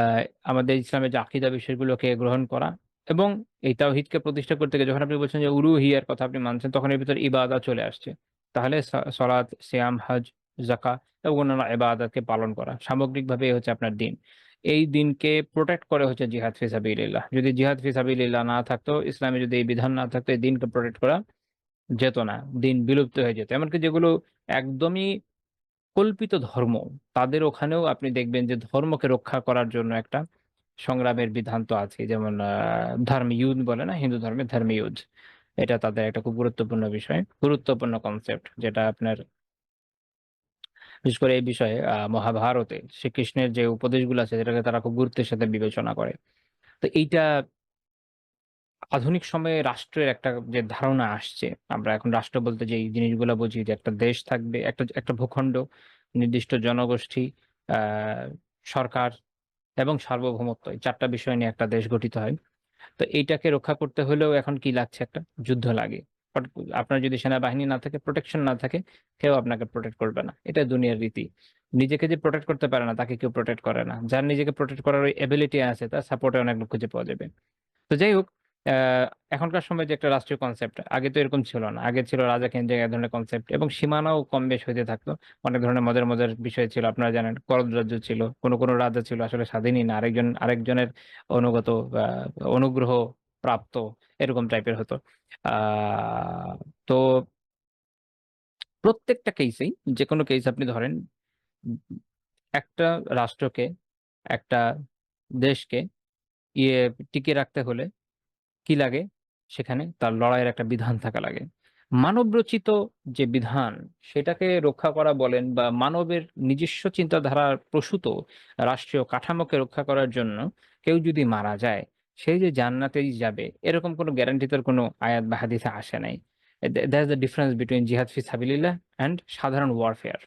আমাদের ইসলামের যে আকীদা বিষয়গুলোকে গ্রহণ করা, এবং এই তাওহীদকে প্রতিষ্ঠা করতে গিয়ে যখন আপনি বলছেন যে উলুহিয়ার কথা আপনি মানছেন, তখন এর ভিতরে ইবাদত চলে আসছে। তাহলে সলাত, সিয়াম, হজ, যাকাত এবং অন্যান্য ইবাদতকে পালন করা। সামগ্রিকভাবে এ হচ্ছে আপনার দিন। এই দিনকে প্রোটেক্ট করে হচ্ছে জিহাদ ফি সাবিলিল্লাহ। যদি জিহাদ ফি সাবিলিল্লাহ না থাকতো, ইসলামে যদি এই বিধান না থাকতো, এই দিনকে প্রোটেক্ট করা যেত না। দিন বিলুপ্ত হয়ে যেত। এমনকি যেগুলো একদমই কল্পিত ধর্ম, তাদের ওখানেও আপনি দেখবেন যে ধর্মকে রক্ষা করার জন্য একটা সংগ্রামের বিধান তো আছেই। যেমন ধর্মযুদ্ধ বলে না? হিন্দু ধর্মে ধর্মযুদ্ধ। এটা তাদের একটা খুব গুরুত্বপূর্ণ বিষয়, গুরুত্বপূর্ণ কনসেপ্ট, যেটা আপনার বিশেষ করে এই বিষয়ে মহাভারতে শ্রীকৃষ্ণের যে উপদেশগুলো আছে সেটাকে তারা খুব গুরুত্বের সাথে বিবেচনা করে। তো এইটা আধুনিক সময়ে রাষ্ট্রের একটা যে ধারণা আসছে, আমরা এখন রাষ্ট্র বলতে যেই জিনিসগুলা বুঝি যে একটা দেশ থাকবে, একটা একটা ভূখণ্ড, নির্দিষ্ট জনগোষ্ঠী, আ সরকার এবং সার্বভৌমত্ব। এই ৪ টা বিষয় নিয়ে একটা দেশ গঠিত হয়। তো এইটাকে রক্ষা করতে হলেও এখন কি লাগছে? একটা যুদ্ধ লাগে। বাট আপনার যদি সেনাবাহিনী না থাকে, প্রোটেকশন না থাকে, কেউ আপনাকে প্রোটেক্ট করবে না। এটা দুনিয়ার রীতি। নিজেকে যে প্রোটেক্ট করতে পারে না, তাকে কেউ প্রোটেক্ট করে না। যার নিজেকে প্রোটেক্ট করার ওই এবিলিটি আছে, তার সাপোর্টে অনেক লোক খুঁজে পাওয়া যাবে। তো যাই হোক, অ্যা এখনকার সময় যে একটা রাষ্ট্রীয় কনসেপ্ট, আগে তো এরকম ছিল না। আগে ছিল রাজা-কেন্দ্রিক এক ধরনের কনসেপ্ট, এবং সীমানাও কম বেশ হইতে থাকতো। অনেক ধরনের মজার, মজার বিষয় ছিল। আপনারা জানেন করদ রাজ্য ছিল। কোন রাজা ছিল আসলে স্বাধীনই না। আরেকজনের অনুগত বা অনুগ্রহ প্রাপ্ত, এরকম টাইপের হতো। আ তো প্রত্যেকটা কেসেই, যেকোনো কেস আপনি ধরেন, উম একটা রাষ্ট্রকে, একটা দেশকে ইয়ে টিকিয়ে রাখতে হলে কি লাগে? সেখানে তার লড়াইয়ের একটা বিধান থাকা লাগে। মানবরচিত যে বিধান, সেটাকে রক্ষা করা বলেন, বা মানবের নিজস্ব চিন্তাধারার প্রসূত রাষ্ট্রীয় কাঠামোকে রক্ষা করার জন্য কেউ যদি মারা যায়, সে যে জান্নাতেই যাবে, এরকম কোনো গ্যারান্টি তার কোনো আয়াত বা হাদিসে আসে নাই। দ্যাটস দ্য ডিফারেন্স বিটুইন জিহাদ ফি সাবিলিল্লাহ অ্যান্ড সাধারণ ওয়ারফেয়ার।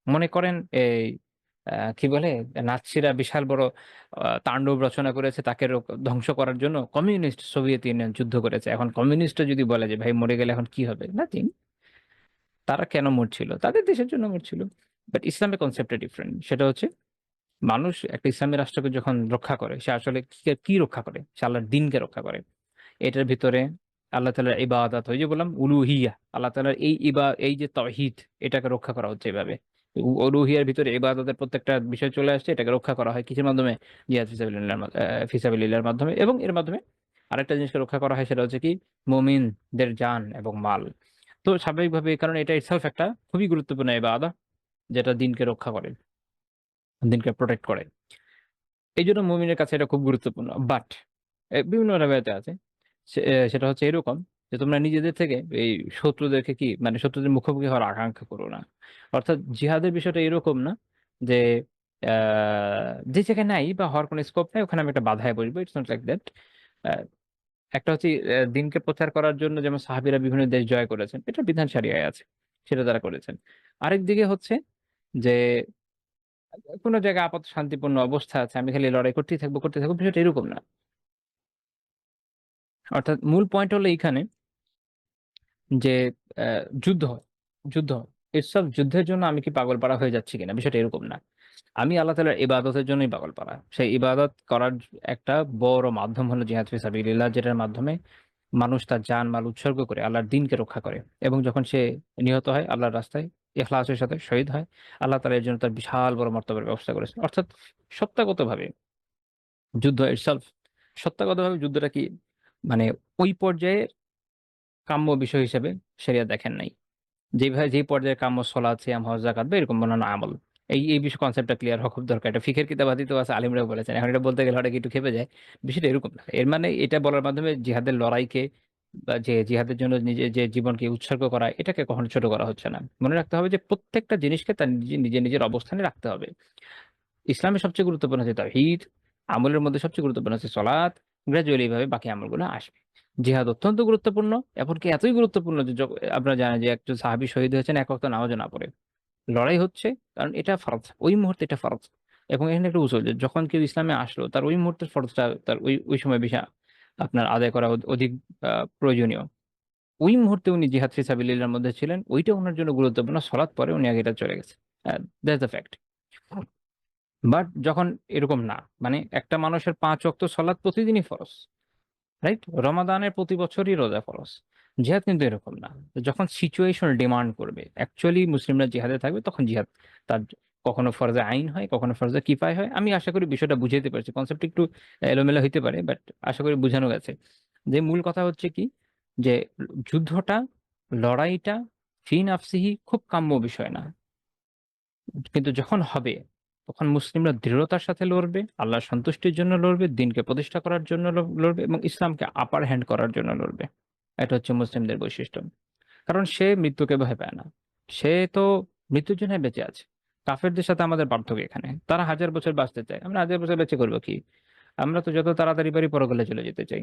মনে করেন এই কি বলে? নাৎসিরা বিশাল বড় তাণ্ডব রচনা করেছে তাকে ধ্বংস করার জন্য কমিউনিস্ট সোভিয়েত ইউনিয়ন যুদ্ধ করেছে। এখন কমিউনিস্টরা যদি বলে যে, "ভাই মরে গেলে এখন কি হবে?" নাথিং। তারা কেন মরছিল? তাদের দেশের জন্য মরছিল। বাট ইসলামের কনসেপ্টটা ডিফারেন্ট। সেটা হচ্ছে মানুষ একটা ইসলামী রাষ্ট্রকে যখন রক্ষা করে, সে আসলে কি রক্ষা করে? সে আল্লাহর দ্বীনকে রক্ষা করে। এটার ভিতরে আল্লাহ তাআলার ইবাদত, ওই যে বললাম উলুহিয়া, আল্লাহ তাআলার এই যে তাওহীদ, এটাকে রক্ষা করা হচ্ছে এভাবে। উলুহিয়ার ভিতরে ইবাদতের প্রত্যেকটা বিষয় চলে আসছে, এটাকে রক্ষা করা হয় কিসের মাধ্যমে? জিহাদ ফিসাবিলিল্লাহর মাধ্যমে। এবং এর মাধ্যমে আরেকটা জিনিসকে রক্ষা করা হয়, সেটা হচ্ছে কি মুমিনদের জান এবং মাল। তো স্বাভাবিকভাবে এই কারণে এটা ইটসেলফ একটা খুবই গুরুত্বপূর্ণ ইবাদত, যেটা দিনকে রক্ষা করে, দিনকে প্রোটেক্ট করে। এই জন্য মুমিনের কাছে এটা খুব গুরুত্বপূর্ণ। বাট বিভিন্ন রেওয়ায়েতে আছে, সেটা হচ্ছে এরকম যে তোমরা নিজেদের থেকে এই শত্রুদেরকে কি মানে শত্রুদের মুখোমুখি হওয়ার আকাঙ্ক্ষা করো না। অর্থাৎ জিহাদের বিষয়টা এরকম না যে যে জায়গায় নাই বা হওয়ার কোনো স্কোপ নাই ওখানে আমি একটা বাধায় বসবো, ইটস নট লাইক দ্যাট। একটা হচ্ছে দিনকে প্রচার করার জন্য যেমন সাহাবীরা বিভিন্ন দেশ জয় করেছেন, এটা বিধান শরিয়ায় আছে, সেটা তারা করেছেন। আরেক দিকে হচ্ছে যে কোনো জায়গায় আপাতত শান্তিপূর্ণ অবস্থা আছে, আমি খালি লড়াই করতেই থাকবো, বিষয়টা এরকম না। অর্থাৎ মূল পয়েন্ট হলো এইখানে যে যুদ্ধ হয়, যুদ্ধ হয়, এসব যুদ্ধের জন্য আমি কি পাগল পাড়া হয়ে যাচ্ছি কিনা, বিষয়টা এরকম না। আমি আল্লাহ তাআলার ইবাদতের জন্যই পাগল পাড়া। সেই ইবাদত করার একটা বড় মাধ্যম হলো জিহাদ ফি সাবিলিল্লাহ, যেটার মাধ্যমে মানুষ তার জান মাল উৎসর্গ করে আল্লাহর দ্বীনকে রক্ষা করে। এবং যখন সে নিহত হয় আল্লাহর রাস্তায় ইখলাসের সাথে শহীদ হয়, আল্লাহ তাআলা এর জন্য তার বিশাল বড় মর্তবার ব্যবস্থা করেছেন। অর্থাৎ সত্তাগতভাবে যুদ্ধ ইটসেলফ, সত্তাগতভাবে যুদ্ধটা কি মানে ওই পর্যায়ে কাম্য বিষয় হিসেবে শরিয়া দেখেন নাই। যেভাবে যেই পর্যায়ে কাম্য সলাৎ, সিয়াম, হজ, যাকাত বা এরকম অন্যান্য আমল, এই বিষয় কনসেপ্টটা ক্লিয়ার হওয়া খুব দরকার। এটা ফিকহের কিতাবাদিতেও আছে, আলিমরাও বলেছেন। এখন এটা বলতে গেলে হয়তো একটু খেপে যায়, বিষয়টা এরকম না। এর মানে এটা বলার মাধ্যমে জিহাদের লড়াইকে বা যে জিহাদের জন্য নিজের যে জীবনকে উৎসর্গ করা, এটাকে কখনো ছোট করা হচ্ছে না। মনে রাখতে হবে যে প্রত্যেকটা জিনিসকে তার নিজের অবস্থানে রাখতে হবে। ইসলামের সবচেয়ে গুরুত্বপূর্ণ হচ্ছে তাওহীদ, আমলের মধ্যে সবচেয়ে গুরুত্বপূর্ণ হচ্ছে সলাৎ, গ্রাজুয়ালি ভাবে বাকি আমলগুলো আসবে। জিহাদ অত্যন্ত গুরুত্বপূর্ণ, এমনকি এতই গুরুত্বপূর্ণ যে আপনারা জানেন যে একজন সাহাবী শহীদ হয়েছেন এক ওয়াক্ত নামাজও না পড়ে। লড়াই হচ্ছে, কারণ এটা ফরজ, ওই মুহূর্তে এটা ফরজ। এবং এখানে একটা উসুল যে যখন কেউ ইসলামে আসলো তার ওই মুহূর্তের ফরজটা তার ওই সময় বেশি আপনার আদায় করা অধিক প্রয়োজনীয়। ওই মুহূর্তে উনি জিহাদ ফি সাবিলিল্লাহর মধ্যে ছিলেন, ওইটা ওনার জন্য গুরুত্বপূর্ণ। সলাৎ পরে উনি আগে এটা চলে গেছে, দ্যাটস দ্য ফ্যাক্ট। বাট যখন এরকম না, মানে একটা মানুষের ৫ ওয়াক্ত সলাৎ প্রতিদিনই ফরজ, রাইট? রমাদানের প্রতি বছরই রোজা ফরজ। জিহাদ কিন্তু এরকম না। তো যখন সিচুয়েশন ডিমান্ড করবে অ্যাকচুয়ালি মুসলিমরা জিহাদে থাকবে, তখন জিহাদ তার কখনো ফরজে আইন হয়, কখনো ফরজে কিফায় হয়। আমি আশা করি বিষয়টা বুঝাইতে পারছি। কনসেপ্ট একটু এলোমেলো হইতে পারে, বাট আশা করি বোঝানো গেছে। যে মূল কথা হচ্ছে কি যে যুদ্ধটা, লড়াইটা ফি নাফসিহি খুব কাম্য বিষয় না। কিন্তু যখন হবে তখন মুসলিমরা দৃঢ়তার সাথে লড়বে, আল্লাহর সন্তুষ্টির জন্য লড়বে, দ্বীনকে প্রতিষ্ঠা করার জন্য লড়বে এবং ইসলামকে আপার হ্যান্ড করার জন্য লড়বে। এটা হচ্ছে মুসলিমদের বৈশিষ্ট্য। কারণ সে মৃত্যুকে ভয় পায় না। সে তো মৃত্যুর জন্য বেঁচে আছে। কাফেরদের সাথে আমাদের পার্থক্য এখানে, তারা ১০০০ বছর বাঁচতে চায়, আমরা ১০০০ বছর বেঁচে করবো কি? আমরা তো যত তাড়াতাড়ি পারি পরকালে চলে যেতে চাই,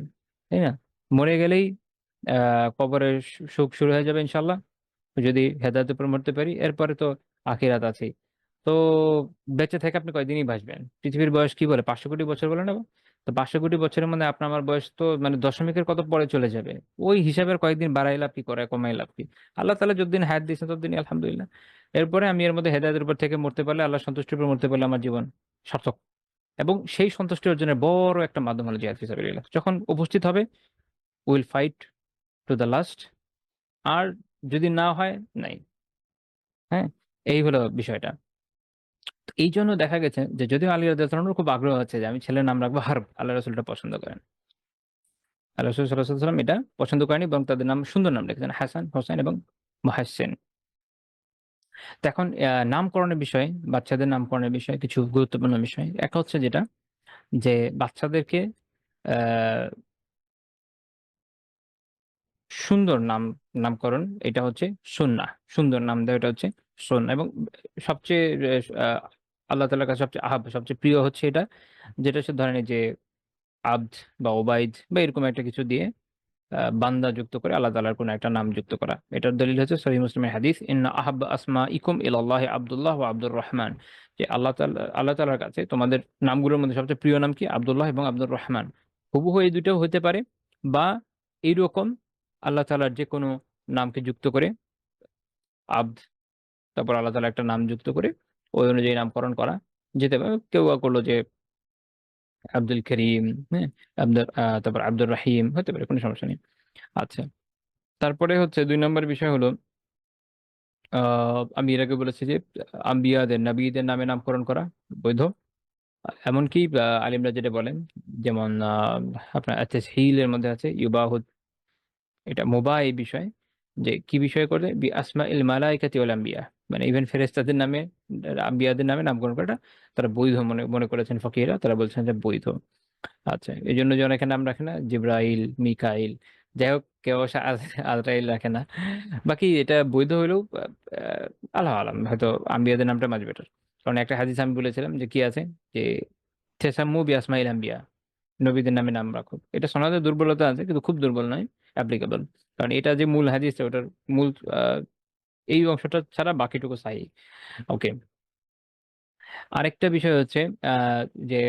তাই না? মরে গেলেই কবরের সুখ শুরু হয়ে যাবে ইনশাল্লাহ, যদি হেদায়েতের উপর মরতে পারি। এরপরে তো আখিরাত আছেই। তো বেঁচে থেকে আপনি কয়দিনই বাঁচবেন? পৃথিবীর বয়স কি বলে ৫০০ কোটি বছর বলে না? তো ৫০০ কোটি বছরের মধ্যে আপনার আমার বয়স তো মানে দশমিকের কত পরে চলে যাবে। ওই হিসাবের কয়েকদিন বাড়াই লাভ কি, করে কমাই লাভ কি? আল্লাহ তাআলা যতদিন হায়াত দিয়েছেন ততদিন আলহামদুলিল্লাহ। এরপরে আমি এর মধ্যে হেদায়েতের উপর থেকে মরতে পারলে, আল্লাহ সন্তুষ্টির উপর মরতে পারলে আমার জীবন সার্থক। এবং সেই সন্তুষ্টি অর্জনের বড় একটা মাধ্যম হলো জিহাদ ফি সাবিলিল্লাহ। যখন উপস্থিত হবে, will fight to the last. আর যদি না হয়, নাই। হ্যাঁ, এই হলো বিষয়টা। তো এই জন্য দেখা গেছে যে যদিও আলী রাদিয়াল্লাহু আনহুর খুব আগ্রহ আছে যে আমি ছেলের নাম রাখবো হারব, আল্লাহ রাসূলটা পছন্দ করেন। আল্লাহ রাসূল সাল্লাল্লাহু আলাইহি ওয়াসাল্লাম এটা পছন্দ করেনি, বরং তাদের নাম সুন্দর নাম রেখেছেন হাসান, হোসেন এবং মুহাসসিন। তো এখন নামকরণের বিষয়ে, বাচ্চাদের নামকরণের বিষয়ে কিছু গুরুত্বপূর্ণ বিষয়। একটা হচ্ছে যেটা যে বাচ্চাদেরকে আ সুন্দর নামকরণ এটা হচ্ছে সুন্নাহ। সুন্দর নাম দেওয়া এটা হচ্ছে সুন্নাহ। এবং সবচেয়ে আ আল্লাহ তাআলার কাছে সবচেয়ে সবচেয়ে প্রিয় হচ্ছে এটা, যেটা হচ্ছে ধরেন এই যে আব্দ বা ওবাইদ বা এরকম একটা কিছু দিয়ে বান্দা যুক্ত করে আল্লাহ তাআলার কোনো একটা নাম যুক্ত করা। এটার দলিল হচ্ছে সহিহ মুসলিমের হাদিস, ইন্না আহাব্বা আসমাইকুম ইলাল্লাহি আব্দুল্লাহ ওয়া আব্দুর রহমান। যে আল্লাহ তাআলার কাছে তোমাদের নামগুলোর মধ্যে সবচেয়ে প্রিয় নাম কি? আব্দুল্লাহ এবং আব্দুর রহমান। হুবহু এই দুইটাও হতে পারে, বা এইরকম আল্লাহ তাআলার যেকোনো নামকে যুক্ত করে আব্দ, তারপর আল্লাহ তাআলা একটা নাম যুক্ত করে ওই অনুযায়ী নামকরণ করা যেতে পারে। কেউ করলো যে আব্দুল করিম, হ্যাঁ? তারপর আব্দুর রহিম হতে পারে, কোনো সমস্যা নেই। আচ্ছা। তারপরে হচ্ছে ২ নম্বর বিষয় হলো আমি এর আগে বলেছি যে আম্বিয়াদের, নবীদের নামে নামকরণ করা বৈধ। এমনকি আলিমরা যেটা বলেন, যেমন আপনার তাসহিল এর মধ্যে আছে ইউবাহু, এটা মুবাহ এই বিষয়, যে কি বিষয় করে বি আসমা ইল মালাইকাতি ওয়াল আম্বিয়া, মানে ইভেন ফেরেশতাদের নামে, আম্বিয়াদের নামে নামকরণ করাটা তারা বৈধ মনে মনে করেছেন ফকিহরা, তারা বলছেন যে বৈধ। আচ্ছা, এই জন্য যে অনেকে নাম রাখে না, জিব্রাইল, মিকাইল, যাই হোক, কেউ অবশ্য আজরাইল রাখে না। বাকি এটা বৈধ হইলেও আল্লাহ আলাম, হয়তো আম্বিয়াদের নামটা মাঝ বেটার। কারণ একটা হাদিস আমি বলেছিলাম যে কি আছে, যে তেসাম্মু বি আসমাইল আম্বিয়া, নবীদের নামে নাম রাখো। এটা সনদে দুর্বলতা আছে, কিন্তু খুব দুর্বল নয়, অ্যাপ্লিকেবল। কারণ এটা যে মূল হাদিস, ওটার মূল এই অংশটা ছাড়া বাকিটুকু সাহি। ওকে। আরেকটা বিষয় হচ্ছে আহ, যে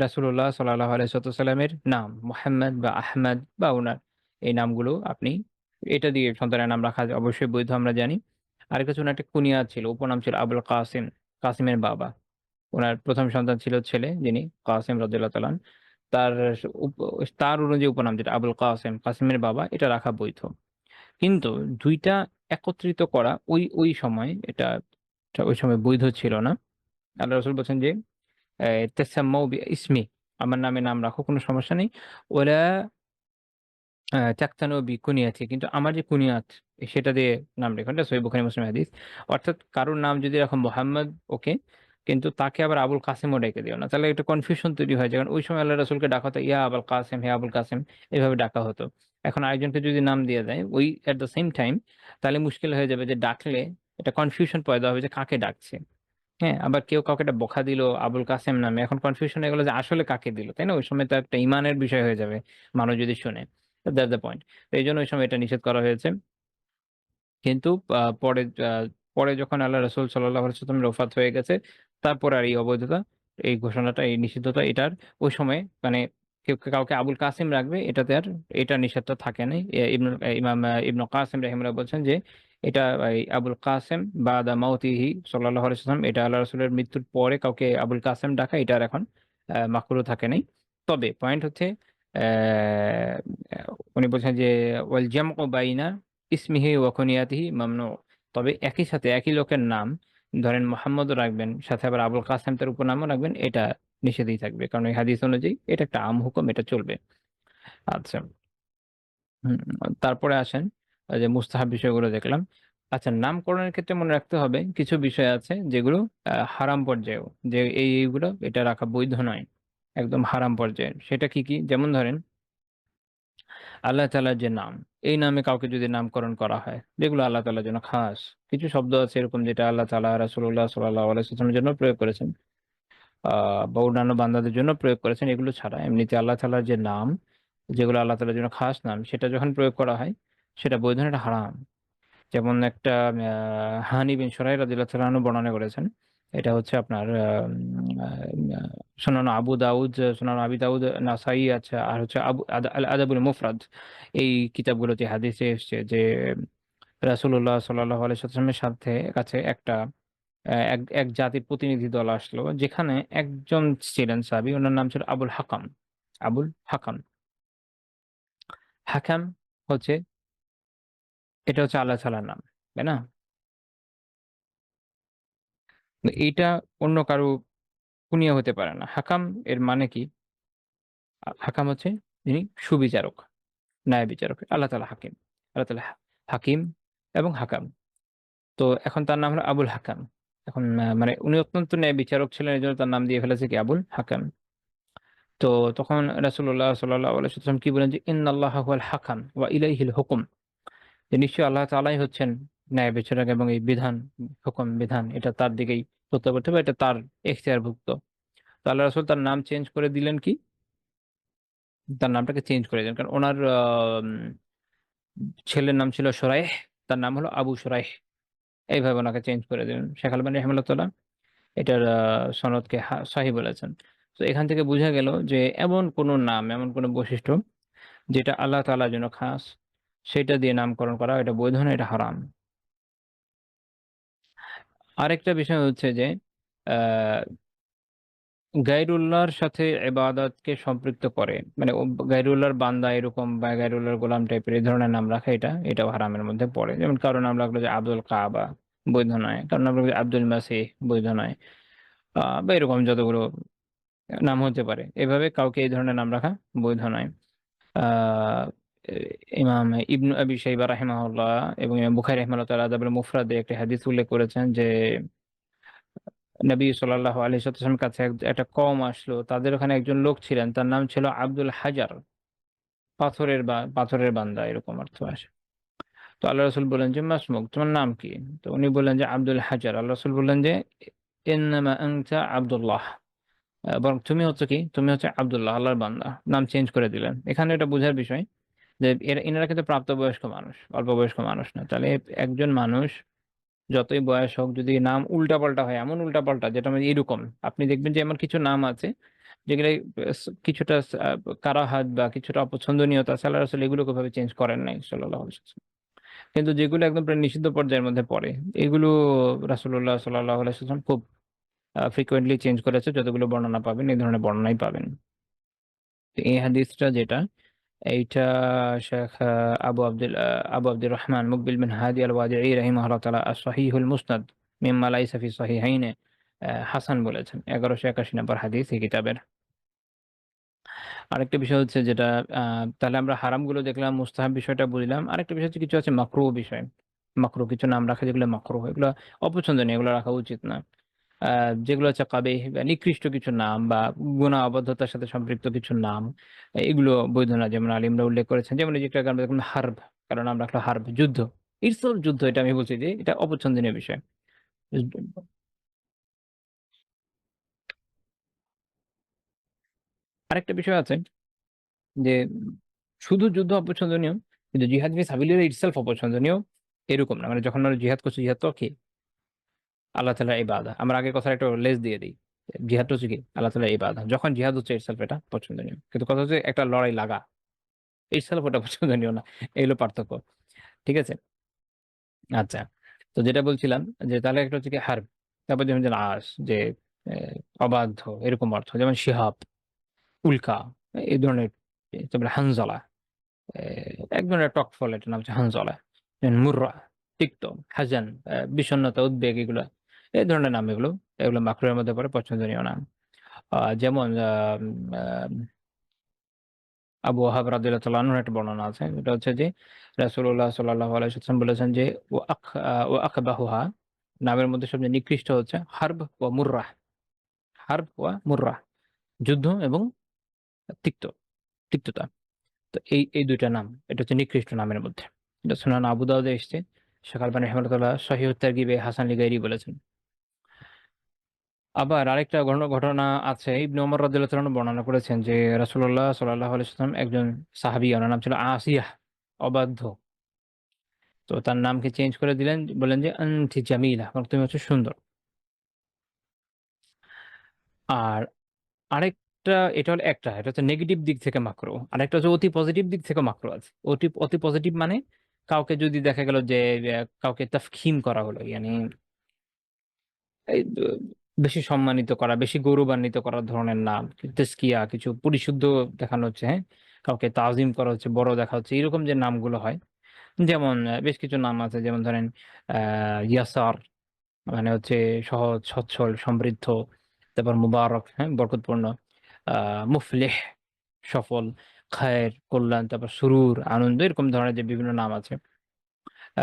রাসূলুল্লাহ সাল্লাল্লাহু আলাইহি ওয়াসাল্লামের নাম মুহাম্মদ বা আহমদ বা ওনার এই নামগুলো আপনি এটা দিয়ে সন্তানের নাম রাখা অবশ্যই বৈধ, আমরা জানি। আরেকটা হচ্ছে ওনার একটা কুনিয়াত ছিল, উপনাম ছিল আবুল কাসিম, কাসিমের বাবা। ওনার প্রথম সন্তান ছিল ছেলে, যিনি কাসিম রাদিয়াল্লাহু তাআলা আনহু। তার তার অনুযায়ী উপনাম যেটা আবুল কাসিম, কাসিমের বাবা, এটা রাখা বৈধ। কিন্তু দুইটা একত্রিত করা ওই ওই সময় এটা এটা ওই সময় বৈধ ছিল না। আল্লাহ রসুল বলছেন যে তেসাম্মাউ ইসমি, আমার নামে নাম রাখো, কোনো সমস্যা নেই। ওরা চাকতানো বি কুনিয়াতি, কিন্তু আমার যে কুনিয়াত সেটা দিয়ে নাম রেখো। এটা সহিহ বুখারী মুসলিম হাদিস। অর্থাৎ কারোর নাম যদি রাখো মোহাম্মদ, ওকে, কিন্তু তাকে আবার আবুল কাসেমও ডেকে দিও না, তাহলে একটা কনফিউশন তৈরি হয়। যেমন ওই সময় আল্লাহ রাসূলকে ডাকা হতো ইয়া আবুল কাসেম, হে আবুল কাসেম, এভাবে ডাকা হতো। এখন আরেকজনকে যদি নাম দিয়ে দেয় ওই এট দ্য সেম টাইম, তাহলে মুশকিল হয়ে যাবে, যে ডাকলে এটা কনফিউশন পয়দা হবে যে কাকে ডাকছে। হ্যাঁ, আবার কেউ কাউকে একটা বকা দিল আবুল কাসেম নামে, এখন কনফিউশন হয়ে গেলো যে আসলে কাকে দিল, তাই না? ওই সময় তো একটা ইমানের বিষয় হয়ে যাবে মানুষ যদি শুনে। That's the point. তো এই জন্য ওই সময় এটা নিষেধ করা হয়েছে। কিন্তু পরে যখন আল্লাহ রসুল সাল্লাহ সাল্লামের ওফাত হয়ে গেছে, তারপর আর এই অবৈধতা, এই ঘোষণাটা, এই নিষিদ্ধতা এটার ওই সময়, মানে কেউ কাউকে আবুল কাসিম রাখবে এটাতে আর এটা নিষেধটা থাকে নাই। ইমাম ইবনে কাসিম রাহিমাহুল্লাহ বলছেন যে এটা এই আবুল কাসেম বাদা মাউতিহি সাল্লাল্লাহু আলাইহি ওয়াসাল্লাম, এটা আল্লাহ রাসূলের মৃত্যুর পরে কাউকে আবুল কাসেম ডাকা, এটা আর এখন মাকরুহ থাকে নাই। তবে পয়েন্ট হচ্ছে উনি বলছেন যে ওয়াল জামউ বাইনা ইসমিহি ওয়া কুনিয়াতিহি মামনু। তবে একই সাথে একই লোকের নাম, ধরেন মোহাম্মদও রাখবেন, সাথে আবার আবুল কাসেম তার উপনামও রাখবেন, এটা নিষেধই থাকবে, কারণ এই হাদিস অনুযায়ী এটা একটা আম হুকুম, এটা চলবে। আচ্ছা। হুম, তারপরে আসেন যে মুস্তাহাব বিষয়গুলো দেখলাম। আচ্ছা, নামকরণের ক্ষেত্রে মনে রাখতে হবে কিছু বিষয় আছে যেগুলো হারাম পর্যায়েও, যে এইগুলো এটা রাখা বৈধ নয়, একদম হারাম পর্যায়ের। সেটা কি কি? যেমন ধরেন আল্লাহ তাআলার যে নাম, এই নামে কাউকে যদি নামকরণ করা হয়, যেগুলো আল্লাহ তাআলার জন্য খাস, কিছু শব্দ আছে এরকম যেটা আল্লাহ তাআলা রাসূলুল্লাহ সাল্লাল্লাহু আলাইহি ওয়াসাল্লামের জন্য প্রয়োগ করেছেন, বা অন্যান্য বান্দাদের জন্য প্রয়োগ করেছেন, এগুলো ছাড়া এমনিতে আল্লাহ তাআলার যে নাম, যেগুলো আল্লাহ তাআলার জন্য খাস নাম, সেটা যখন প্রয়োগ করা হয় সেটা বৈধ না, এটা হারাম। যেমন একটা হানি বিন সুরাই রাদিয়াল্লাহু তাআলা আনহু বর্ণনা করেছেন। এটা হচ্ছে আপনার সুনান আবু দাউদ, সুনান আবি দাউদ, নাসাই, আচ্ছা, আর হচ্ছে আল আদাবুল মুফরাদ, এই কিতাবগুলোতে হাদিসে এসেছে যে রাসূলুল্লাহ সাল্লাল্লাহু আলাইহি ওয়াসাল্লামের সাথে কাছে একটা এক এক জাতির প্রতিনিধি দল আসলো, যেখানে একজন ছিলেন সাহাবী, ওনার নাম ছিল আবুল হাকাম। আবুল হাকাম, হাকাম হচ্ছে, এটা হচ্ছে আল্লাহ তাআলার নাম, তাই না? এইটা অন্য কারো কুনিয়া হতে পারে না। হাকাম এর মানে কি? হাকাম হচ্ছে যিনি সুবিচারক, ন্যায় বিচারক। আল্লাহ তাআলা হাকিম। আল্লাহ তাআলা হাকিম এবং হাকাম। তো এখন তার নাম হলো আবুল হাকাম। এখন মানে উনি অত্যন্ত ন্যায় বিচারক ছিলেন, এজন্য তার নাম দিয়ে ফেলেছে কি আবুল হাকাম। তো তখন রাসূলুল্লাহ সাল্লাল্লাহু আলাইহি ওয়াসাল্লাম কি বলেন যে ইন্নাল্লাহা হুয়াল হাকাম ওয়া ইলাইহিল হুকুম, যে নিশ্চয়ই আল্লাহ তাআলাই হচ্ছেন ন্যায় বিচারক, এবং এই বিধান, হুকুম বিধান, এটা তার দিকেই প্রত্যাবর্তী হবে, এটা তার এখতিয়ারভুক্ত। তো আল্লাহ রাসূল তার নাম চেঞ্জ করে দিলেন কি? তার নামটাকে চেঞ্জ করে দেন। কারণ উনার ছেলের নাম ছিল শুরাইহ, তার নাম হলো আবু শুরাইহ। এইভাবে উনাকে চেঞ্জ করে দিলেন। শেখ আলবানী রাহিমাহুল্লাহ তাআলা এটার সনদকে সহিহ বলেছেন। তো এখান থেকে বোঝা গেল যে এমন কোন নাম, এমন কোন বৈশিষ্ট্য যেটা আল্লাহ তাআলার জন্য খাস, সেটা দিয়ে নামকরণ করা এটা বৈধ না, এটা হারাম। আরেকটা বিষয় হচ্ছে যে আ গায়রুল্লাহর সাথে ইবাদতকে সম্পৃক্ত করে, মানে গায়রুল্লাহর বান্দা এরকম বা গায়রুল্লাহর গোলাম টাইপের এই ধরনের নাম রাখা, এটাও হারামের মধ্যে পড়ে। যেমন কারো নাম রাখলো যে আব্দুল কাবা, বৈধ নয়। কারণ আমরা বলি আব্দুল মাসিহ বৈধ নয়। বা এরকম যতগুলো নাম হতে পারে। এভাবে কাউকে এই ধরনের নাম রাখা বৈধ নয়। আ এ ইমাম ইবনু আবি শাইবা রাহিমাহুল্লাহ এবং ইমাম বুখারী রাহিমাহুল্লাহ তাআলা আদাবুল মুফরাদে একটি হাদিস উল্লেখ করেছেন যে নবী সাল্লাল্লাহু আলাইহি ওয়াসাল্লামের কাছে একটা কওম আসলো। তাদের ওখানে একজন লোক ছিলেন। তার নাম ছিল আব্দুল হাজার। পাথরের বান্দা এরকম অর্থ আসে। তো আল্লাহ রাসূল বললেন যে, "মাসমুক তোমার নাম কি?" তো উনি বললেন যে, "আব্দুল হাজার।" আল্লাহ রাসূল বললেন যে, "ইন্নামা আনতা আব্দুল্লাহ।" বরং তুমি হচ্ছ কি? তুমি হচ্ছে আব্দুল্লাহ, আল্লাহর বান্দা। নাম চেঞ্জ করে দিলেন। এখানে এটা বোঝার বিষয় যে এনারা কিন্তু প্রাপ্তবয়স্ক মানুষ, অল্প বয়স্ক মানুষ না। তাহলে একজন মানুষ যতই বয়স হোক যদি নাম উল্টাপাল্টা হয়, এমন উল্টাপাল্টা যেটা মানে এরকম, আপনি দেখবেন যে এমন কিছু নাম আছে যেগুলো কিছুটা কারাহাত বা কিছুটা অপছন্দনীয়তা আছে আল্লাহ রাসূল এগুলোকে ওভাবে চেঞ্জ করেন নাই সাল্লাল্লাহু আলাইহি ওয়াসাল্লাম। কিন্তু যেগুলো একদম প্রায় নিষিদ্ধ পর্যায়ের মধ্যে পড়ে, এগুলো রাসূলুল্লাহ সাল্লাল্লাহু আলাইহি ওয়াসাল্লাম খুব frequently চেঞ্জ করেছে। যতগুলো বর্ণনা পাবেন এই ধরনের বর্ণনাই পাবেন। তো এই হাদিসটা যেটা এইটা শেখ আবু আব্দুর রহমান মুকবিল বিন হাদি আল ওয়াদিঈ রাহিমাহুল্লাহ তাআলা as-সহিহুল মুসনাদ মিম্মা লাইসা ফি সহিহাইনে হাসান বলেছেন। ১১৮১ নম্বর হাদিস এই কিতাবের। আরেকটা বিষয় হচ্ছে যেটা আ তাহলে আমরা হারামগুলো দেখলাম, মুস্তাহাব বিষয়টা বুঝলাম। আরেকটা বিষয় হচ্ছে কিছু আছে মাকরুহ বিষয়। মাকরুহ কিছু নাম রাখা যেগুলো মাকরুহ এগুলো অপছন্দনীয়, এগুলো রাখা উচিত না। আ যেগুলো হচ্ছে কাবিহ বা নিকৃষ্ট কিছু নাম বা গুনাহ অবাধ্যতার সাথে সম্পৃক্ত কিছু নাম, এগুলো বৈধ না। যেমন আলিমরা উল্লেখ করেছেন। যেমন এই যে একটা আমরা দেখলাম হার্ব, কারো নাম রাখলো হার্ব, যুদ্ধ। ইটস যুদ্ধ এটা আমি বলছি যে এটা অপছন্দনীয় বিষয়। আরেকটা বিষয় আছে যে শুধু যুদ্ধ অপছন্দনীয়, কিন্তু জিহাদ ফি সাবিলিল্লাহ ইটসেলফ অপছন্দনীয় এরকম না। মানে যখন মানুষ জিহাদ করছে, জিহাদ তো কি? আল্লাহ তাআলার ইবাদা। আমরা আগের কথার একটা লেজ দিয়ে দেই। জিহাদটা হচ্ছে কি? আল্লাহ তাআলার ইবাদা। যখন জিহাদ হচ্ছে ইটসেলফ এটা পছন্দনীয়। কিন্তু কথা হচ্ছে একটা লড়াই লাগা। ইটসেলফ ওটা পছন্দনীয় না। এই হলো পার্থক্য। ঠিক আছে? আচ্ছা। তো যেটা বলছিলাম যে তাহলে একটা হচ্ছে কি হার্ব। তারপর যেমন যে আস যে এ অবাধ্য এরকম অর্থ। যেমন শিহাব, উল্কা এই ধরনের তারপরে হানজালা। এ এক ধরনের টক ফল এটার নাম হচ্ছে হানজলা। মুররা, তিক্ত, হাজান, বিষণ্ণতা, উদ্বেগ এগুলা। এই ধরনের নাম এগুলো। এগুলো মাকরুহের মধ্যে পড়ে, পছন্দনীয় নাম। যেমন আবু ওয়াহাব রাদিয়াল্লাহু তাআলা আনহুর একটা বর্ণনা আছে। এটা হচ্ছে যে রাসূলুল্লাহ সাল্লাল্লাহু আলাইহি ওয়াসাল্লাম বলেছেন যে ওয়া আকবাহুহা নামের মধ্যে সবচেয়ে নিকৃষ্ট হচ্ছে হারব ওয়া মুররাহ। হারব ওয়া মুররাহ। যুদ্ধ এবং তিক্ত, তিক্ততা। তো এই ২ টা নাম। এটা হচ্ছে নিকৃষ্ট নামের মধ্যে। এটা সুনান আবু দাউদে এসছে। শায়খ আলবানী রাহিমাহুল্লাহ সহিহ তারগিবে হাসান লিগাইরি বলেছেন। আবার আরেকটা ঘটনা আছে। ইবনে ওমর রাদিয়াল্লাহু তাআলা আনহু বর্ণনা করেছেন যে রাসূলুল্লাহ সাল্লাল্লাহু আলাইহি ওয়াসাল্লাম একজন সাহাবী ওনার নাম ছিল আসিয়াহ, অবাধ্য। তো তার নামকে চেঞ্জ করে দিলেন। বললেন যে আনতি জামিলা মানে তুমি হচ্ছে সুন্দর। আর আরেকটা এটা হলো একটা। এটা হচ্ছে নেগেটিভ দিক থেকে মাকরুহ। আরেকটা হচ্ছে অতি পজিটিভ দিক থেকেও মাকরুহ আছে। অতি পজিটিভ মানে কাউকে যদি দেখা গেল যে কাউকে তাফখিম করা হলো। ইয়ানি এই বেশি সম্মানিত করা, বেশি গৌরবান্বিত করার ধরনের নাম। তেজকিয়া কিছু পরিশুদ্ধ দেখানো হচ্ছে, হ্যাঁ? কাউকে তাজিম করা হচ্ছে, বড় দেখা হচ্ছে। এরকম যে নামগুলো হয়। যেমন বেশ কিছু নাম আছে যেমন ধরেন আ ইয়াসার মানে হচ্ছে সহজ, সচ্ছল, সমৃদ্ধ। তারপর মুবারক, হ্যাঁ? বরকতপূর্ণ। আ মুফলিহ সফল, খায়ের কল্যাণ, তারপর সুরুর আনন্দ এরকম ধরনের যে বিভিন্ন নাম আছে।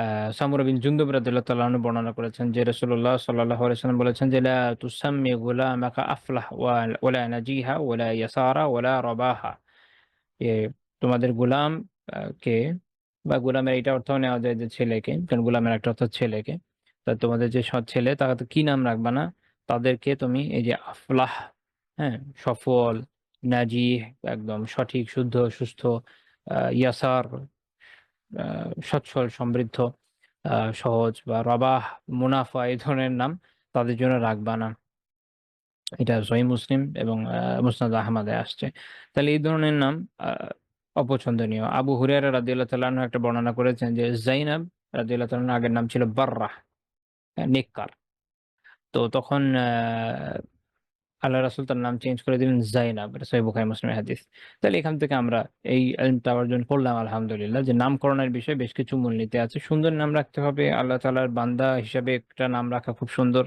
আ সামুরা বিন জুনদুব রাদিয়াল্লাহু তাআলা আনহু বর্ণনা করেছেন যে রাসূলুল্লাহ সাল্লাল্লাহু আলাইহি ওয়াসাল্লাম বলেছেন যে, "লা তুসাম্মি গুলামাকা আফলাহ ওয়ালা নাজিহা ওয়ালা ইয়াসারা ওয়ালা রাবাহা।" এ তোমাদের গোলাম কে বা গোলামের এটা অর্থও নেওয়া যায় যে ছেলেকে। কারণ গোলামের একটা অর্থ ছেলেকে। তা তোমাদের যে ছেলে তাকে কি নাম রাখবা না? তাদেরকে তুমি এই যে আফলাহ, হ্যাঁ? সফল, নাজিহ একদম সঠিক, শুদ্ধ, সুস্থ, ইয়াসার আ সচ্ছল, সমৃদ্ধ, সহজ বা রবাহ, মুনাফা এই ধরনের নাম তাদের জন্য রাখবা না। এটা সহিহ মুসলিম এবং মুসনাদ আহমদে আসছে। তাহলে এই ধরনের নাম আ অপছন্দনীয়। আবু হুরায়রা রাদিয়াল্লাহু তাআলা আনহু একটা বর্ণনা করেছেন যে যায়েনাব রাদিয়াল্লাহু তাআলা আনহার আগের নাম ছিল বাররাহ, নেককার। তো তখন আল্লাহ রাসূল তার নাম চেঞ্জ করে দিলেন যায়েনাব। এটা সহিহ বুখারী মুসলিমের হাদিস। তাহলে এখান থেকে আমরা এই ইলমটা অর্জন করলাম আলহামদুলিল্লাহ যে নামকরণের বিষয়ে বেশ কিছু মূলনীতি আছে। সুন্দর নাম রাখতে হবে। আল্লাহ তাআলার বান্দা হিসাবে একটা নাম রাখা খুব সুন্দর।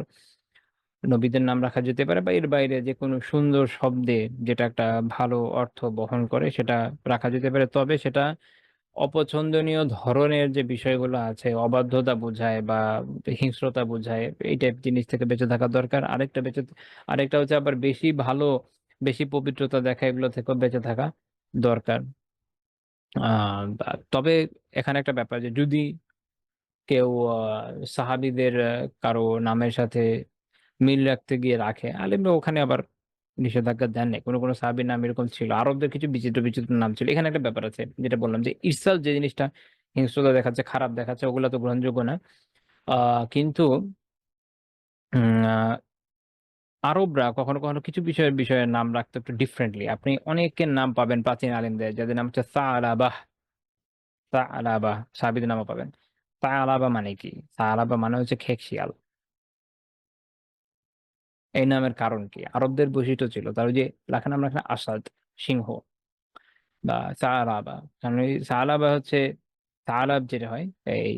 নবীদের নাম রাখা যেতে পারে বা এর বাইরে যেকোনো সুন্দর শব্দে যেটা একটা ভালো অর্থ বহন করে সেটা রাখা যেতে পারে। তবে সেটা অপছন্দনীয় ধরনের যে বিষয়গুলো আছে, অবাধ্যতা বোঝায় বা হিংস্রতা বোঝায়, এই টাইপ জিনিস থেকে বেঁচে থাকা দরকার। আরেকটা হচ্ছে আবার বেশি ভালো, বেশি পবিত্রতা দেখায় এগুলো থেকেও বেঁচে থাকা দরকার। আ তবে এখানে একটা ব্যাপার যে যদি কেউ সাহাবীদের কারো নামের সাথে মিল রাখতে গিয়ে রাখে, আলেমরা ওখানে আবার নিষেধাজ্ঞা দেন নাই। কোন সাহাবীর নাম এরকম ছিল। আরবদের কিছু বিচিত্র নাম ছিল। এখানে একটা ব্যাপার আছে যেটা বললাম যে ইরসাল যে জিনিসটা হিংস্রতা দেখাচ্ছে, খারাপ দেখাচ্ছে ওগুলা তো গ্রহণযোগ্য না। আ কিন্তু আ আরবরা কখনো কিছু বিষয়ের নাম রাখতো একটু ডিফারেন্টলি। আপনি অনেকের নাম পাবেন প্রাচীন আলেমদের যাদের নাম হচ্ছে সালাবাহ, সালাবাহ সাহাবীদের নামও পাবেন। সালাবা মানে কি? সালাবা মানে হচ্ছে খেক শিয়াল। এই নামের কারণ কি? আরবদের বৈশিষ্ট্য ছিল। তারা ওই যে নাম রাখে না আসাদ, সিংহ বা সালাবা। কারণ ওই সালাবা হচ্ছে সালাব যেটা হয়, এই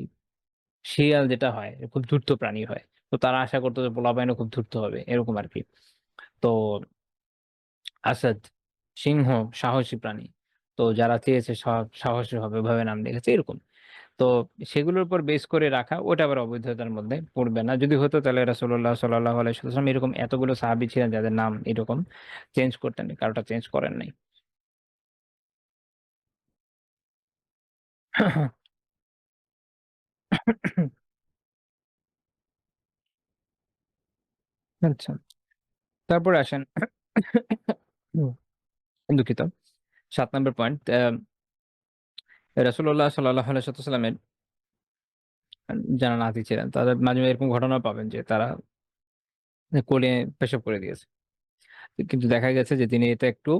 শিয়াল যেটা হয় খুব ধূর্ত প্রাণী হয়। তো তারা আশা করত যে পোলাপাইনও খুব ধূর্ত হবে। এরকম আরকি। তো আসাদ, সিংহ সাহসী প্রাণী। তো যারা চেয়েছে সাহসী হবে ওভাবে নাম রেখেছে এরকম। তো সেগুলোর উপর বেস করে রাখা ওটা আবার অবৈধতার মধ্যে পড়বে না। যদি হতো তাহলে রাসূলুল্লাহ সাল্লাল্লাহু আলাইহি ওয়াসাল্লাম এরকম এতগুলো সাহাবী ছিলেন যাদের নাম এরকম চেঞ্জ করতেন। কারোটা চেঞ্জ করেন নাই। আচ্ছা। তারপরে আসেন হুম, দুঃখিত। ৭ নাম্বার পয়েন্ট রাসূলুল্লাহ সাল্লাল্লাহু আলাইহি ওয়াসাল্লামের যারা নাতি ছিলেন তাদের মাঝে এরকম ঘটনাও পাবেন যে তারা কোলে পেশাব করে দিয়েছে। কিন্তু দেখা গেছে যে তিনি এতে একটু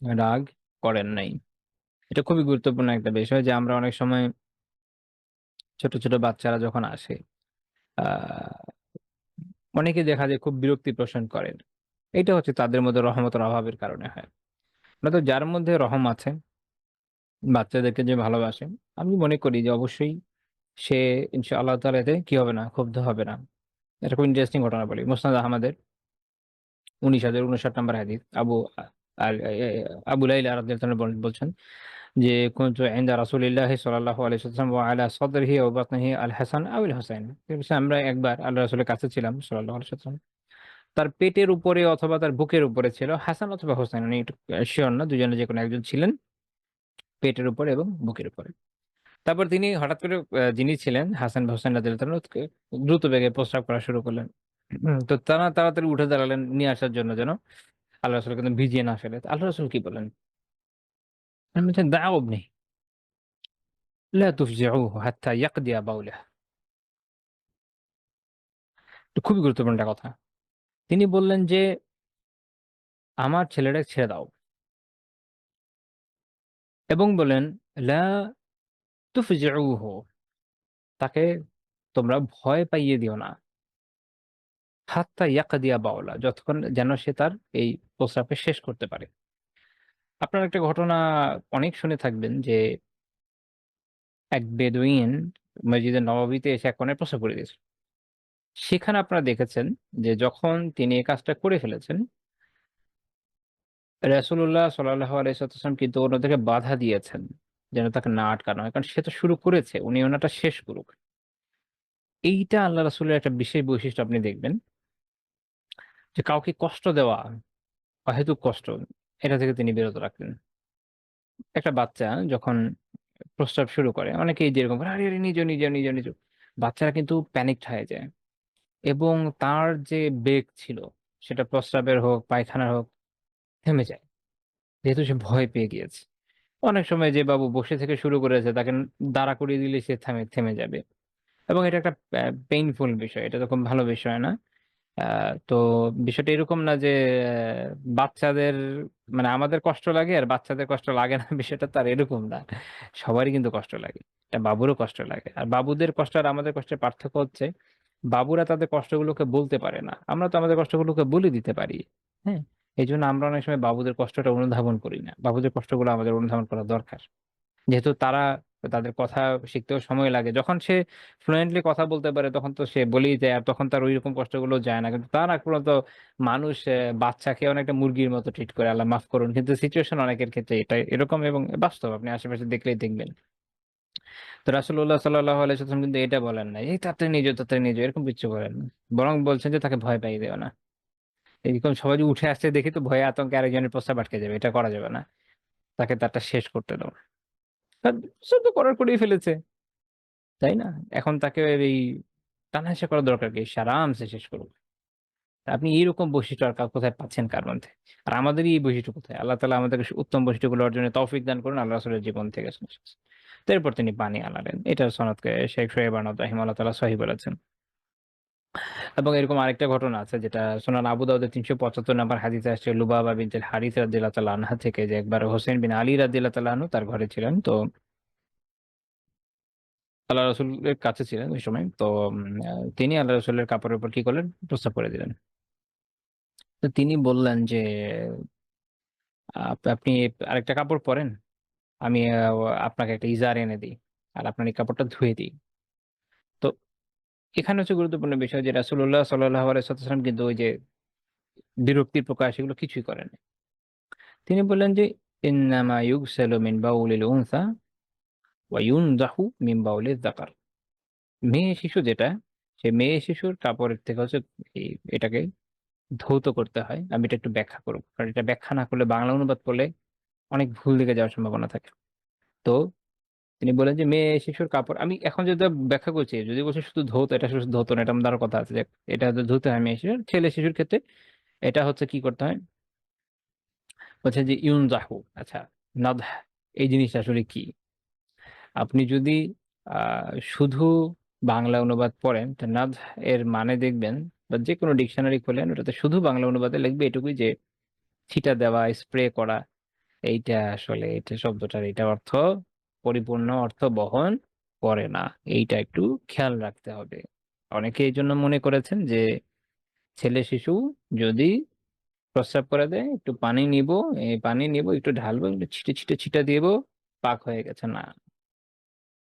রাগ করেন নাই। এটা খুবই গুরুত্বপূর্ণ একটা বিষয় যে আমরা অনেক সময় ছোট বাচ্চারা যখন আসে, আ অনেকে দেখা যায় খুব বিরক্তি পোষণ করেন। এটা হচ্ছে তাদের মধ্যে রহমতের অভাবের কারণে হয়। নয়তো যার মধ্যে রহম আছে, বাচ্চাদেরকে যে ভালোবাসে, আমি মনে করি যে অবশ্যই সে আল্লাহ তাআলা এতে কি হবে না? ক্ষুব্ধ হবে না। এটা খুব ইন্টারেস্টিং ঘটনা বলি। মুসনাদ আহমদের ১৯,০৫৯ নম্বর হাদিস আবু আ আল এ এ আবু লাইলা রাদিয়াল্লাহু তাআলা বলছেন যে, "কুনতু ইনদা রাসূলিল্লাহি সাল্লাল্লাহু আলাইহি ওয়াসাল্লাম ওয়া আলা সাদরিহি ওয়া বাতনিহি আল হাসান আও আল হুসাইন।" আমরা একবার আল্লাহ রাসূলের কাছে ছিলাম সাল্লাল্লাহু আলাইহি ওয়াসাল্লাম। তার পেটের উপরে অথবা তার বুকের উপরে ছিল হাসান অথবা হোসাইন। আমি একটু সিওর না ২ জনের যেকোনো একজন ছিলেন পেটের উপরে এবং বুকের উপরে। তারপর তিনি হঠাৎ করে যিনি ছিলেন হাসান বা হোসেন রাদিয়াল্লাহু তাআলা দ্রুত বেগে প্রস্রাব করা শুরু করলেন। তো তারা তাড়াতাড়ি উঠে দাঁড়ালেন নিয়ে আসার জন্য যেন আল্লাহ রাসূলকে যেন ভিজিয়ে না ফেলে। তো আল্লাহ রাসূল কি বললেন? তিনি বলছেন, "দাউ ইবনি লা তুফজিউহু হাত্তা ইয়াকদিয়া বাওলাহ।" তো খুবই গুরুত্বপূর্ণ একটা কথা। তিনি বললেন যে, "আমার ছেলেটাকে ছেড়ে দাও" এবং বললেন, "লা তুফজিউহু" তাকে তোমরা ভয় পাইয়ে দিও না। হাত্তা ইয়াকদিয়া বাওলা যতক্ষণ যেন সে তার এই প্রস্রাবকে শেষ করতে পারে। আপনারা একটা ঘটনা অনেক শুনে থাকবেন যে এক বেদুইন মসজিদে নববীতে এসে এক কোণায় প্রস্রাব করে দিয়েছিল। সেখানে আপনারা দেখেছেন যে যখন তিনি এই কাজটা করে ফেলেছেন, রাসূলুল্লাহ সাল্লাল্লাহু আলাইহি ওয়াসাল্লাম কিন্তু অন্যদেরকে বাধা দিয়েছেন যেন তাকে না আটকানো হয়। কারণ সে তো শুরু করেছে, উনি ওনারটা শেষ করুক। এইটা আল্লাহ রাসূলের একটা বিশেষ বৈশিষ্ট্য আপনি দেখবেন যে কাউকে কষ্ট দেওয়া, অহেতুক কষ্ট এটা থেকে তিনি বিরত রাখতেন। একটা বাচ্চা যখন প্রস্রাব শুরু করে অনেকেই যেরকম করে, "আরে, আরে নিজো।" বাচ্চারা কিন্তু প্যানিকড হয়ে যায় এবং তার যে বেগ ছিল সেটা প্রস্রাবের হোক, পায়খানার হোক থেমে যায়। যেহেতু সে ভয় পেয়ে গিয়েছে। অনেক সময় যে বাবু বসে থেকে শুরু করেছে তাকে দাঁড়া করিয়ে দিলে সে থেমে যাবে এবং এটা একটা পেইনফুল বিষয়। এটা তো খুব ভালো বিষয় না। আ তো বিষয়টা এরকম না যে বাচ্চাদের মানে আমাদের কষ্ট লাগে আর বাচ্চাদের কষ্ট লাগে না বিষয়টা তো আর এরকম না। সবারই কিন্তু কষ্ট লাগে। এটা বাবুরও কষ্ট লাগে। আর বাবুদের কষ্ট আর আমাদের কষ্টের পার্থক্য হচ্ছে বাবুরা তাদের কষ্টগুলোকে বলতে পারে না। আমরা তো আমাদের কষ্টগুলোকে বলে দিতে পারি। হ্যাঁ? এজন্য আমরা অনেক সময় বাবুদের কষ্টটা অনুধাবন করি না। বাবুদের কষ্টগুলো আমাদের অনুধাবন করা দরকার। যেহেতু তাদের কথা শিখতেও সময় লাগে। যখন সে ফ্লুয়েন্টলি কথা বলতে পারে তখন তো সে বলেই যায়। আর তখন তার ঐরকম কষ্টগুলো যায় না। কিন্তু তার আগ পর্যন্ত মানুষ বাচ্চাকে অনেকটা মুরগির মতো ট্রিট করে। আল্লাহ মাফ করুন। কিন্তু সিচুয়েশন অনেকের ক্ষেত্রে এটাই এরকম এবং বাস্তব। আপনি আশেপাশে দেখলেই দেখবেন। তো রাসূলুল্লাহ সাল্লাল্লাহু আলাইহি ওয়াসাল্লাম কিন্তু এটা বলেন নাই। এই তাড়াতাড়ি নিয়ে যাও, তাড়াতাড়ি নিয়ে যাও এরকম কিচ্ছু বলেন না। বরং বলছেন যে তাকে ভয় পাইয়ে দিও না। এরকম সবাই যে উঠে আসছে দেখে তো ভয়ে আতঙ্কে আরেকজনের প্রস্রাব আটকে যাবে। এটা করা যাবে না। তাকে তারটা শেষ করতে দাও। তার সে তো করার করেই ফেলেছে। তাই না? এখন তাকে এই টানাহেঁচড়া করার দরকার কি? সে আরামসে শেষ করুক। আপনি এইরকম বৈশিষ্ট্য আর কোথায় পাচ্ছেন কার মধ্যে? আর আমাদেরই এই বৈশিষ্ট্য কোথায়? আল্লাহ তাআলা আমাদেরকে উত্তম বৈশিষ্ট্যগুলো অর্জনের তৌফিক দান করুন আল্লাহ রাসূলের জীবন থেকে। তো এরপর তিনি পানি আনালেন। এটার সনদকে শেখ সোহেব আহমদ রাহিমাহুল্লাহ তাআলা সহিহ বলেছেন। এবং এরকম আরেকটা ঘটনা আছে যেটা সুনান আবু দাউদের ৩৭৫ নম্বর হাদিসে আসছে লুবাবা বিনতুল হারিস রাদিয়াল্লাহু তাআলা আনহা থেকে যে একবার হোসেন বিন আলী রাদিয়াল্লাহু তাআলা আনহু তার ঘরে ছিলেন। তো আল্লাহ রাসূলের কাছে ছিলেন ওই সময়। তো তিনি আল্লাহ রাসূলের কাপড়ের উপর কি করলেন? প্রস্রাব করে দিলেন। তো তিনি বললেন যে, আপনি আরেকটা কাপড় পরেন। আমি আপনাকে একটা ইজার এনে দিই। আর আপনার এই কাপড়টা ধুয়ে দিই। তো এখানে হচ্ছে গুরুত্বপূর্ণ বিষয় যে রাসূলুল্লাহ সাল্লাল্লাহু আলাইহি ওয়াসাল্লাম কিন্তু ওই যে বিরক্তির প্রকাশ এগুলো কিছুই করেন নাই। তিনি বললেন যে, "ইন্নামা ইউগসালু মিন বাউলিল উনসা ওয়া ইউনজাহু মিন বাউলিয যাকার।" মেয়ে শিশু যেটা, সে মেয়ে শিশুর কাপড়ের থেকে হচ্ছে এই এটাকে ধৌত করতে হয়। আমি এটা একটু ব্যাখ্যা করব। কারণ এটা ব্যাখ্যা না করলে বাংলা অনুবাদ করলে অনেক ভুল দিকে যাওয়ার সম্ভাবনা থাকে। তো তিনি বললেন যে মেয়ে শিশুর কাপড় আমি এখন যেটা ব্যাখ্যা করছি, যদি বলছি শুধু ধৌত, এটা শুধু ধৌত না, এটার মধ্যে আরো কথা আছে যে এটা হচ্ছে ধুতে হয় মেয়ে শিশুর। ছেলে শিশুর ক্ষেত্রে এটা হচ্ছে কি করতে হয়? হচ্ছে যে ইউনজাহু আচ্ছা নাদহ এই জিনিসটা আসলে কি? আপনি যদি আ শুধু বাংলা অনুবাদ পড়েন, তো নাদহ এর মানে দেখবেন বা যেকোনো ডিকশনারি খোলেন ওটাতে শুধু বাংলা অনুবাদে লিখবে এটুকুই যে ছিটা দেওয়া, স্প্রে করা। এইটা আসলে এটা শব্দটার এটা অর্থ পরিপূর্ণ অর্থ বহন করে না। এইটা একটু খেয়াল রাখতে হবে। অনেকে এইজন্য মনে করেছেন যে ছেলে শিশু যদি প্রস্রাব করে দেয়, একটু পানি নিবো, এই পানি নিবো, একটু ঢালবো, একটু ছিটা দিব, পাক হয়ে গেছে। না,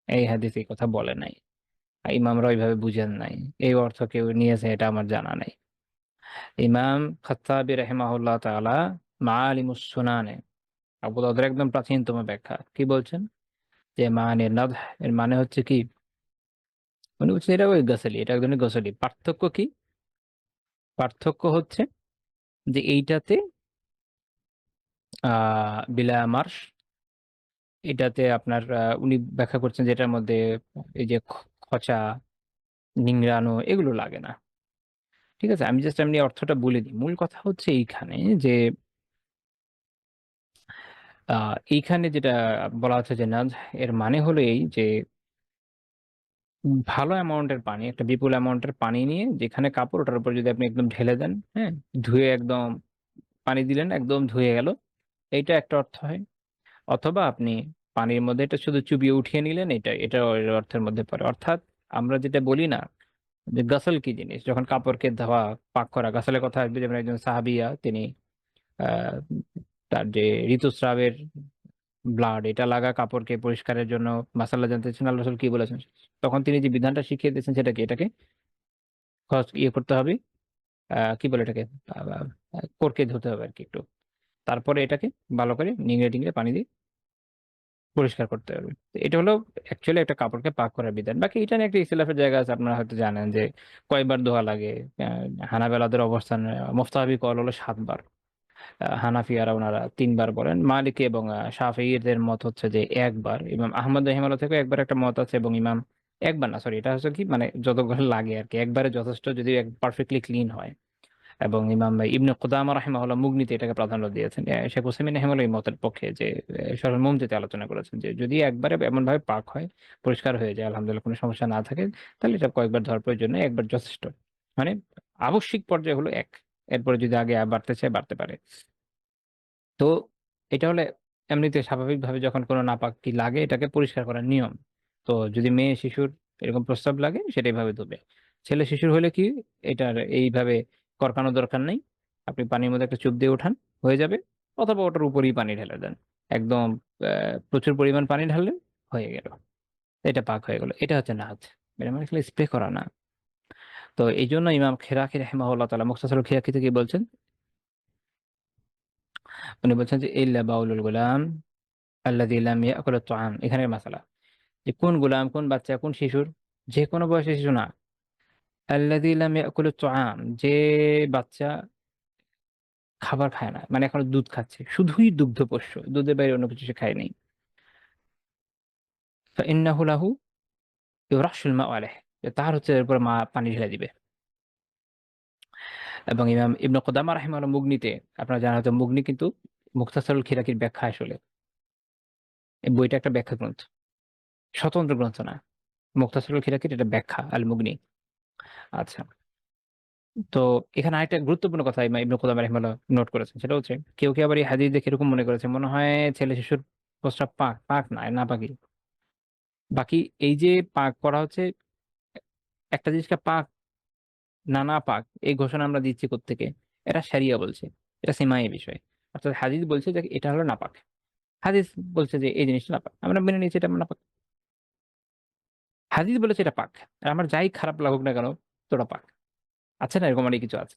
এই হাদিসে এই কথা বলে নাই। ইমামরা ওইভাবে বুঝেন নাই। এই অর্থ কেউ নিয়েছে এটা আমার জানা নাই। ইমাম খাত্তাবী রাহিমাহুল্লাহ তাআলা মাআলিমুস সুনানে আবু দাউদের একদম প্রাচীনতম ব্যাখ্যা। কি বলছেন? যে মানে নাদহ এর মানে হচ্ছে কি? উনি বলছেন এটা ওই গোসলই, এটা এক ধরনের গোসলই। পার্থক্য কি? পার্থক্য হচ্ছে যে এইটাতে আ বিলা মারশ এটাতে আপনার উনি ব্যাখ্যা করছেন যে এটার মধ্যে এই যে খচা, নিংড়ানো এগুলো লাগে না। ঠিক আছে? আমি জাস্ট এমনি অর্থটা বলে দিই। মূল কথা হচ্ছে এইখানে যে আ এইখানে যেটা বলা হচ্ছে যে নাজহ এর মানে হলো এই যে ভালো অ্যামাউন্টের পানি, একটা বিপুল অ্যামাউন্টের পানি নিয়ে যেখানে কাপড় ওটার উপর যদি আপনি একদম ঢেলে দেন, হ্যাঁ? ধুয়ে একদম পানি দিলেন, একদম ধুয়ে গেল। এইটা একটা অর্থ হয়। অথবা আপনি পানির মধ্যে এটা শুধু চুবিয়ে উঠিয়ে নিলেন, এটাও এর অর্থের মধ্যে পড়ে। অর্থাৎ আমরা যেটা বলি না যে গাসল কি জিনিস? যখন কাপড়কে ধোয়া, পাক করা, গাসলের কথা আসবে যেমন একজন সাহাবিয়া তিনি আ তার যে ঋতুস্রাবের ব্লাড এটা লাগা কাপড়কে পরিষ্কারের জন্য মাসালা জানতে চাচ্ছেন আল্লাহ রাসূল কি বলেছেন? তখন তিনি যে বিধানটা শিখিয়ে দিয়েছেন সেটা কি? এটাকে করতে হবে। কি বলে এটাকে? আ আ কোরকে ধুতে হবে আরকি একটু। তারপরে এটাকে ভালো করে নিংড়ে-টিংড়ে পানি দিয়ে পরিষ্কার করতে হবে। তো এটা হলো অ্যাকচুয়ালি একটা কাপড়কে পাক করার বিধান। বাকি এটা নিয়ে একটা ইখতিলাফের জায়গা আছে। আপনারা হয়তো জানেন যে কয়বার ধোয়া লাগে। আ হানাফেলাদের অবস্থান মুফতাহাবি কওল হলো ৭ বার। হানাফিয়ারা উনারা ৩ বার বলেন। মালিকি এবং শাফিঈদের মত হচ্ছে যে ১ বার। ইমাম আহমদ রাহিমাহুল্লাহ থেকেও ১ বার একটা মত আছে এবং ইমাম ১ বার না সরি এটা হচ্ছে কি মানে যতবার লাগে আরকি। একবারে যথেষ্ট যদি পারফেক্টলি ক্লিন হয়। এবং ইমাম ইবনে কুদামা রাহিমাহুল্লাহ মুগনিতে এটাকে প্রাধান্য দিয়েছেন। শেখ উসাইমিন রাহিমাহুল্লাহ এই মতের পক্ষে যে সরল মুমতিতে আলোচনা করেছেন যে যদি একবারে এমনভাবে পাক হয়, পরিষ্কার হয়ে যায় আলহামদুলিল্লাহ কোনো সমস্যা না থাকে, তাহলে এটা কয়েকবার ধোয়ার প্রয়োজন নেই, একবার যথেষ্ট। মানে আবশ্যিক পর্যায় হলো ১। এরপরে যদি আগে বাড়তে চায় বাড়তে পারে। তো এটা হলে এমনিতে স্বাভাবিকভাবে যখন কোনো নাপাকি লাগে এটাকে পরিষ্কার করার নিয়ম। তো যদি মেয়ে শিশুর এরকম প্রস্রাব লাগে সেটা এভাবে ধুবে। ছেলে শিশুর হলে কি এটার এইভাবে করকানোর দরকার নেই। আপনি পানির মধ্যে একটা চুপ দিয়ে উঠান, হয়ে যাবে। অথবা ওটার উপরেই পানি ঢেলে দেন। একদম প্রচুর পরিমাণ পানি ঢাললেন, হয়ে গেল। এটা পাক হয়ে গেল। এটা হচ্ছে নাজ। এটা মানে খালি স্প্রে করা না। তো এই জন্য ইমাম খিরাকি রাহিমাহুল্লাহ তাআলা মুখতাসারুল খিরাকিতে কি বলছেন? উনি বলছেন যে ইল্লা বাউলুল গুলাম আল্লাযী লাম ইয়াকুল আত-তাআম। এখানের মাসালা যে কোন গুলাম, কোন বাচ্চা, কোন শিশুর, যে কোনো বয়সের শিশু না। আল্লাযী লাম ইয়াকুল আত-তাআম, যে বাচ্চা খাবার খায় না, মানে এখনো দুধ খাচ্ছে, শুধুই দুগ্ধপোষ্য, দুধের বাইরে অন্য কিছু সে খায় নাই। ফাইন্নাহু লাহু ইউরাশুল মাউ আলাইহি, যে তার হচ্ছে এরপর মা পানি ঢেলে দিবে। এবং ইমাম ইবনে কুদামা রাহিমাহুল্লাহ মুগনিতে, আপনারা জানেন হয়তো মুগনি কিন্তু মুখতাসারুল খিরাকির ব্যাখ্যা আসলে। এই বইটা একটা ব্যাখ্যা গ্রন্থ, স্বতন্ত্র গ্রন্থ না। মুখতাসারুল খিরাকির এটা ব্যাখ্যা আল মুগনি। আচ্ছা, তো এখানে আরেকটা গুরুত্বপূর্ণ কথা ইমাম ইবনে কুদামা রাহিমাহুল্লাহ নোট করেছেন। সেটা হচ্ছে কেউ আবার এই হাদিস দেখে এরকম মনে করেছে, মনে হয় ছেলে শিশুর প্রস্রাব পাক, পাক না, নাপাকি। বাকি এই যে পাক করা হচ্ছে, একটা জিনিসকে পাক না নাপাক এই ঘোষণা আমরা দিচ্ছি কোত্থেকে? এটা শরিয়া বলছে, এটা সিমাই বিষয়। অর্থাৎ হাদিস বলছে যে এটা হলো নাপাক। হাদিস বলছে যে এই জিনিসটা নাপাক, আমরা মেনে নিয়েছি এটা নাপাক। হাদিস বলেছে এটা পাক, আর আমার যাই খারাপ লাগুক না কেন, তো ওটা পাক। আছে না এরকম অনেক কিছু আছে।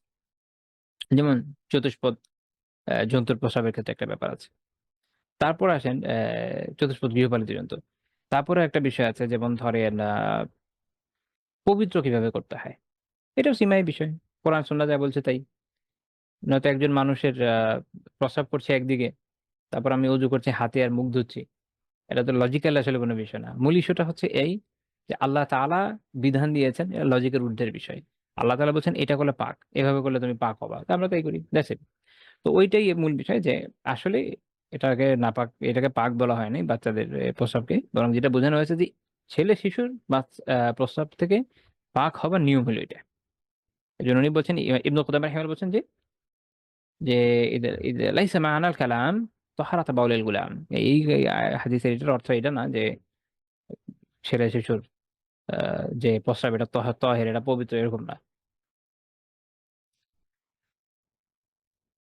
যেমন চতুষ্পদ জন্তুর প্রস্রাবের ক্ষেত্রে একটা ব্যাপার আছে। তারপর আসেন চতুষ্পদ গৃহপালিত জন্তু। তারপরে একটা বিষয় আছে, যেমন ধরেন পবিত্র কিভাবে করতে হয়, এটাও সীমাই বিষয়। কোরআন সুন্নাহ যা বলছে তাই। নয়তো একজন মানুষের প্রস্রাব করছে একদিকে, তারপর আমি অজু করছি, হাতে আর মুখ ধুচ্ছি, এটা তো লজিক্যাল আসলে কোনো বিষয় না। মূল ইস্যুটা হচ্ছে এই যে আল্লাহ তাআলা বিধান দিয়েছেন, এটা লজিকের ঊর্ধ্বের বিষয়। আল্লাহ তাআলা বলছেন এটা করলে পাক, এভাবে করলে তুমি পাক হবা, তো আমরা তাই করি, দ্যাটস ইট। তো ওইটাই মূল বিষয় যে আসলে এটাকে নাপাক, এটাকে পাক বলা হয়নি বাচ্চাদের প্রস্রাবকে, বরং যেটা বোঝানো হয়েছে যে ছেলে শিশুর প্রস্রাব থেকে পাক হবার নিয়ম হলো এটা। এই জন্য উনি বলছেন, ইবনে কুদামা রাহিমাহুল্লাহ বলছেন যে যে ঈদের ঈদের লাইসা মা'আনাল কালাম তাহারাত বাউলিল গুলাম। এই হাদিসের এটার অর্থ এটা না যে ছেলে শিশুর যে প্রস্রাব এটা তাহের, এটা পবিত্র, এরকম না।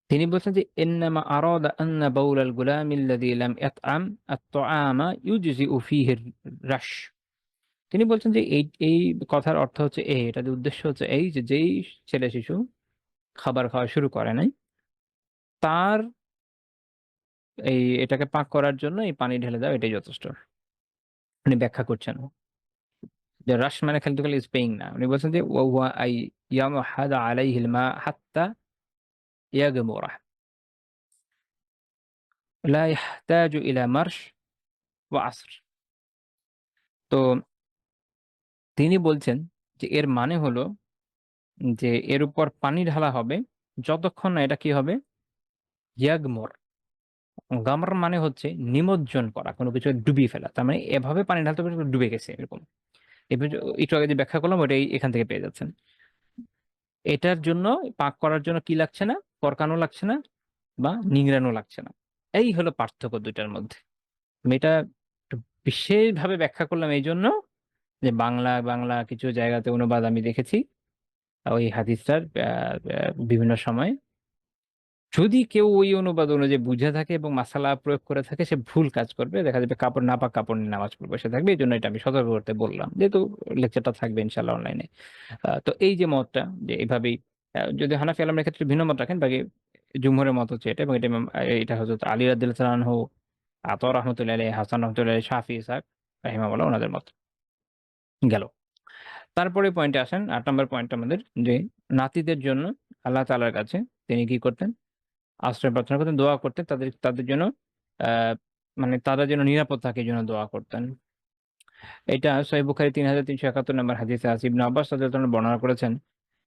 তিনি বলছেন যে ইন্নামা আরাদা আন্না বাউলাল গুলাম আল্লাযী লাম ইয়াতআম আত-তাআমা ইউজজিউ ফীহি রাশ। তিনি বলছেন যে এই কথার অর্থ হচ্ছে এটার উদ্দেশ্য হচ্ছে এই যে যেই ছেলে শিশু খাবার খাওয়া শুরু করে নাই, তার এটাকে পাক করার জন্য এই পানি ঢেলে দাও, এটাই যথেষ্ট। উনি ব্যাখ্যা করছেন যে রাশ মানে খালি স্পেইং না। উনি বলছেন যে ওয়া হুয়া আই ইয়ামহাদা আলাইহিল মা হাত্তা ইয়াগমুরা লা ইয়াহতাজু ইলা মারশ ওয়া আসর। তো তিনি বলছেন যে এর মানে হলো যে এর উপর পানি ঢালা হবে যতক্ষণ না এটা কি হবে, ইয়াগমুর। গামর মানে হচ্ছে নিমজ্জন করা, কোনো কিছু ডুবিয়ে ফেলা। তার মানে এভাবে পানি ঢালতে হবে যে ডুবে গেছে এরকম। এবার একটু আগে যে ব্যাখ্যা করলাম ওটাই এখান থেকে পেয়ে যাচ্ছেন। এটার জন্য পাক করার জন্য কি লাগছে না, করকানো লাগছে না বা নিংড়ানো লাগছে না। এই হলো পার্থক্য দুইটার মধ্যে। আমি এটা একটু বিশেষভাবে ব্যাখ্যা করলাম এই জন্য যে বাংলা বাংলা কিছু জায়গাতে অনুবাদ আমি দেখেছি ওই হাদিসটার বিভিন্ন সময়। যদি কেউ ওই অনুবাদ অনুযায়ী বুঝে থাকে এবং মাসালা প্রয়োগ করে থাকে, সে ভুল কাজ করবে, দেখা যাবে কাপড় নাপাক কাপড় নিয়ে নামাজ পড়বে বসে থাকবে। এই জন্য এটা আমি সতর্ক করতে বললাম, যেহেতু লেকচারটা থাকবে ইনশাল্লাহ অনলাইনে। তো এই যে মতটা যে এইভাবেই, যদি হানাফি আলমের ক্ষেত্রে ভিন্ন মত রাখেন, বাকি জুমহুরের মত হচ্ছে এটা। এবং এটা এটা হযরত আলী রাদিয়াল্লাহু তাআলা আনহু, আতা রাহমাতুল্লাহি আলাইহি, হাসান রাহমাতুল্লাহি আলাইহি, শাফি, ইসহাক রাহিমাহুল্লাহ ওনাদের মত গেল। তারপরে পয়েন্টে আসেন, ৮ নম্বর পয়েন্ট আমাদের, যে নাতিদের জন্য আল্লাহ তাআলার কাছে তিনি কি করতেন? আশ্রয় প্রার্থনা করতেন, দোয়া করতেন তাদের তাদের জন্য, আহ মানে তারা যেন নিরাপদ থাকে এই জন্য দোয়া করতেন। এটা সহিহ বুখারী ৩৩৭১ নম্বর হাদিসে আছে। ইবনে আব্বাস রাদিয়াল্লাহু আনহু বর্ণনা করেছেন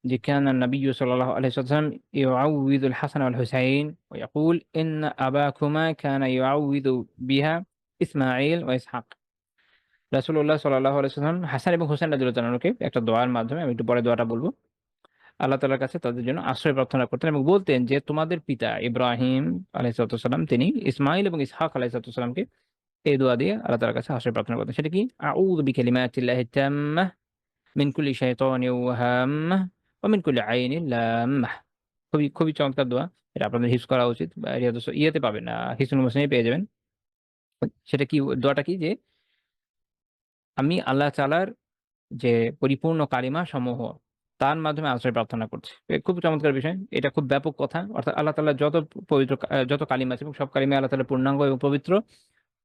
যে কানা নবী সাল্লাল্লাহু আলাইহি ওয়াসাল্লাম ইউআউযিদুল হাসান ওয়াল হুসাইন ওয়া ইয়াকুল ইন্না আবাকুমা কানা ইউআউযিদু বিহা ইসমাঈল ওয়া ইসহাক। রাসূলুল্লাহ সাল্লাল্লাহু আলাইহি ওয়াসাল্লাম হাসান এবং হোসেন রাদিয়াল্লাহু আনহুকে একটা দোয়ার মাধ্যমে, আমি একটু পরে দোয়াটা বলবো, আল্লাহ তাআলার কাছে তাদের জন্য আশ্রয় প্রার্থনা করতেন এবং বলতেন যে তোমাদের পিতা ইব্রাহিম আলাইহিস সালাম তিনি ইসমাঈল এবং ইসহাক আলাইহিস সালামকে এই দোয়া দিয়ে আল্লাহ তাআলার কাছে আশ্রয় প্রার্থনা করতেন। সেটা কি? আউযু বিকালিমাতিল্লাহি তাম্মাহ মিন কুল্লি শাইতানিন ওয়া হাম্মাহ ওয়া মিন কুল্লি আইনিন লাম্মাহ। খুবই চমৎকার দোয়া। এটা আপনাদের হিফজ করা উচিত। বা রিয়াদুস ইয়েতে পাবেন, হিসনুল মুসলিমে পেয়ে যাবেন। সেটা কি দোয়াটা কি যে আমি আল্লাহ তাআলার যে পরিপূর্ণ কালিমা সমূহ তার মাধ্যমে আশ্রয় প্রার্থনা করছি। খুব চমৎকার বিষয়। এটা খুব ব্যাপক কথা। অর্থাৎ আল্লাহ তাআলার যত পবিত্র যত কালিমা আছে এবং সব কালিমাই আল্লাহ তাআলার পূর্ণাঙ্গ এবং পবিত্র।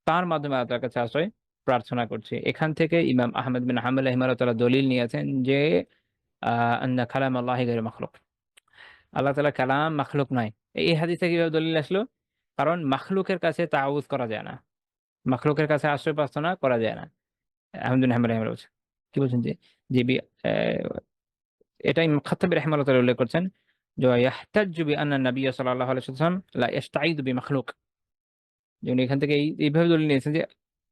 তার মাধ্যমে আল্লাহ তাআলার কাছে আশ্রয় প্রার্থনা করছি। এখান থেকে ইমাম আহমদ বিন হাম্বল রাহিমাহুল্লাহ দলিল নিয়েছেন যে আন্না কালাম আল্লাহি গায়রু মাখলুক। আল্লাহ তাআলার কালাম মাখলুক নয়। এই হাদিসে কিভাবে দলিল আসলো? কারণ মাখলুকের কাছে তাআউযুজ করা যায় না। মাখলুকের কাছে আশ্রয় প্রার্থনা করা যায় না। আহমদ বিন হাম্বল রাহিমাহুল্লাহ বলছেন। কি বলছেন যে এটা ইমাম খাত্তাবী রাহিমাহুল্লাহ তাআলা উল্লেখ করছেন যে ইয়াহতাজ্জু বিআন্না নাবিয়্য সাল্লাল্লাহু আলাইহি ওয়াসাল্লাম লা ইস্তাঈযু বিমাখলুক। যেমন এখান থেকে এইভাবে দলিল নিয়েছেন যে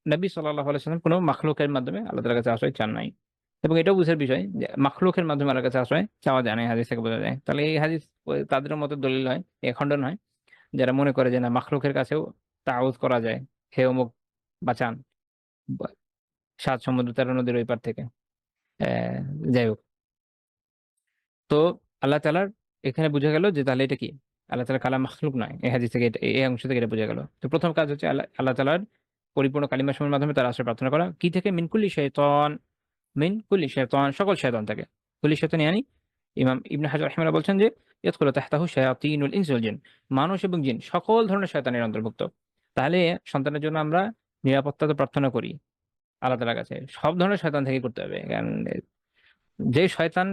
নবী সাল্লাল্লাহু আলাইহি ওয়াসাল্লাম কোনো মাখলুকের মাধ্যমে আল্লাহ তাআলার কাছে আশ্রয় চান নাই। এবং এটাও বুঝার বিষয় যে মাখলুকের মাধ্যমে আল্লাহর কাছে আশ্রয় চাওয়া যায় না। এই হাদিস থেকে বোঝা যায়। তাহলে এই হাদিস তাদের মতে দলিল হয়, খণ্ডন হয়। যারা মনে করে যে না মাখলুকের কাছেও তাআউযুজ করা যায়। হে অমুক বাঁচান। বা ৭ সমুদ্র ১৩ নদীর ওই পার থেকে। অ্যা যাই হোক। তো আল্লাহ তাআলার এখানে বোঝা গেল যে তাহলে এটা কি? আল্লাহ তাআলার কালাম মাখলুক নয়। এই হাদিস থেকে এই অংশ থেকে এটা বোঝা গেল। তো ১ম কাজ হচ্ছে আল্লাহ তাআলার পরিপূর্ণ কালিমা সমূহের মাধ্যমে তার আশ্রয় প্রার্থনা করা। কি থেকে? মিন কুল্লি শাইতান, সকল শয়তান থেকে। কুল্লি শাইতান ইয়ানি ইমাম ইবনে হাজার রাহিমাহুল্লাহ বলছেন যে ইয়াদখুলু তাহতাহু শায়াতিনুল ইনসি ওয়াল জিন। মানুষ এবং জিন সকল ধরনের শয়তানের অন্তর্ভুক্ত। তাহলে সন্তানের জন্য আমরা নিরাপত্তা তো প্রার্থনা করি আল্লাহ তাআলার কাছে। সব ধরনের শয়তান থেকে করতে হবে। কারণ যে শয়তান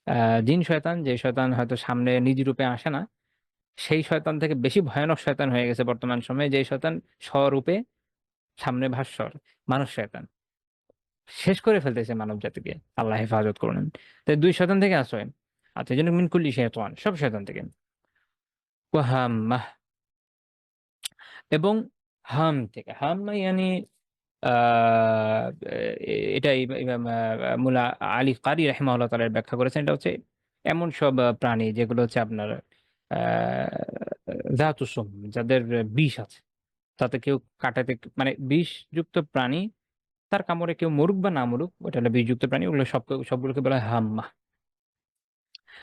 আ জিন শয়তান, যে শয়তান হয়তো সামনে নিজ রূপে আসে না, সেই শয়তান থেকে বেশি ভয়ানক শয়তান হয়ে গেছে বর্তমান সময়ে, যে শয়তান স্বরূপে সামনে ভাস্বর, মানুষ শয়তান। শেষ করে ফেলতেছে মানব জাতিকে। আল্লাহ হেফাজত করুন। তো ২ শয়তান থেকে আশ্রয়। আচ্ছা এজন্য মিন কুল্লি শাইতান, সব শয়তান থেকে। ওয়া হাম্মাহ, এবং হাম থেকে। হাম্মা ইয়ানি আ এটা ইমাম মুল্লা আলী কারি রাহিমাহুল্লাহ তাআলা ব্যাখ্যা করেছেন। এটা হচ্ছে এমন সব প্রাণী যেগুলো হচ্ছে আপনার আ যাতুস সুম, যাদের বিষ আছে। তাতে কেউ কাটাতে মানে বিষযুক্ত প্রাণী, তার কামড়ে কেউ মরুক বা না মরুক, ওটা হলো বিষযুক্ত প্রাণী। ওগুলো সবগুলোকে বলা হয় হাম্মা।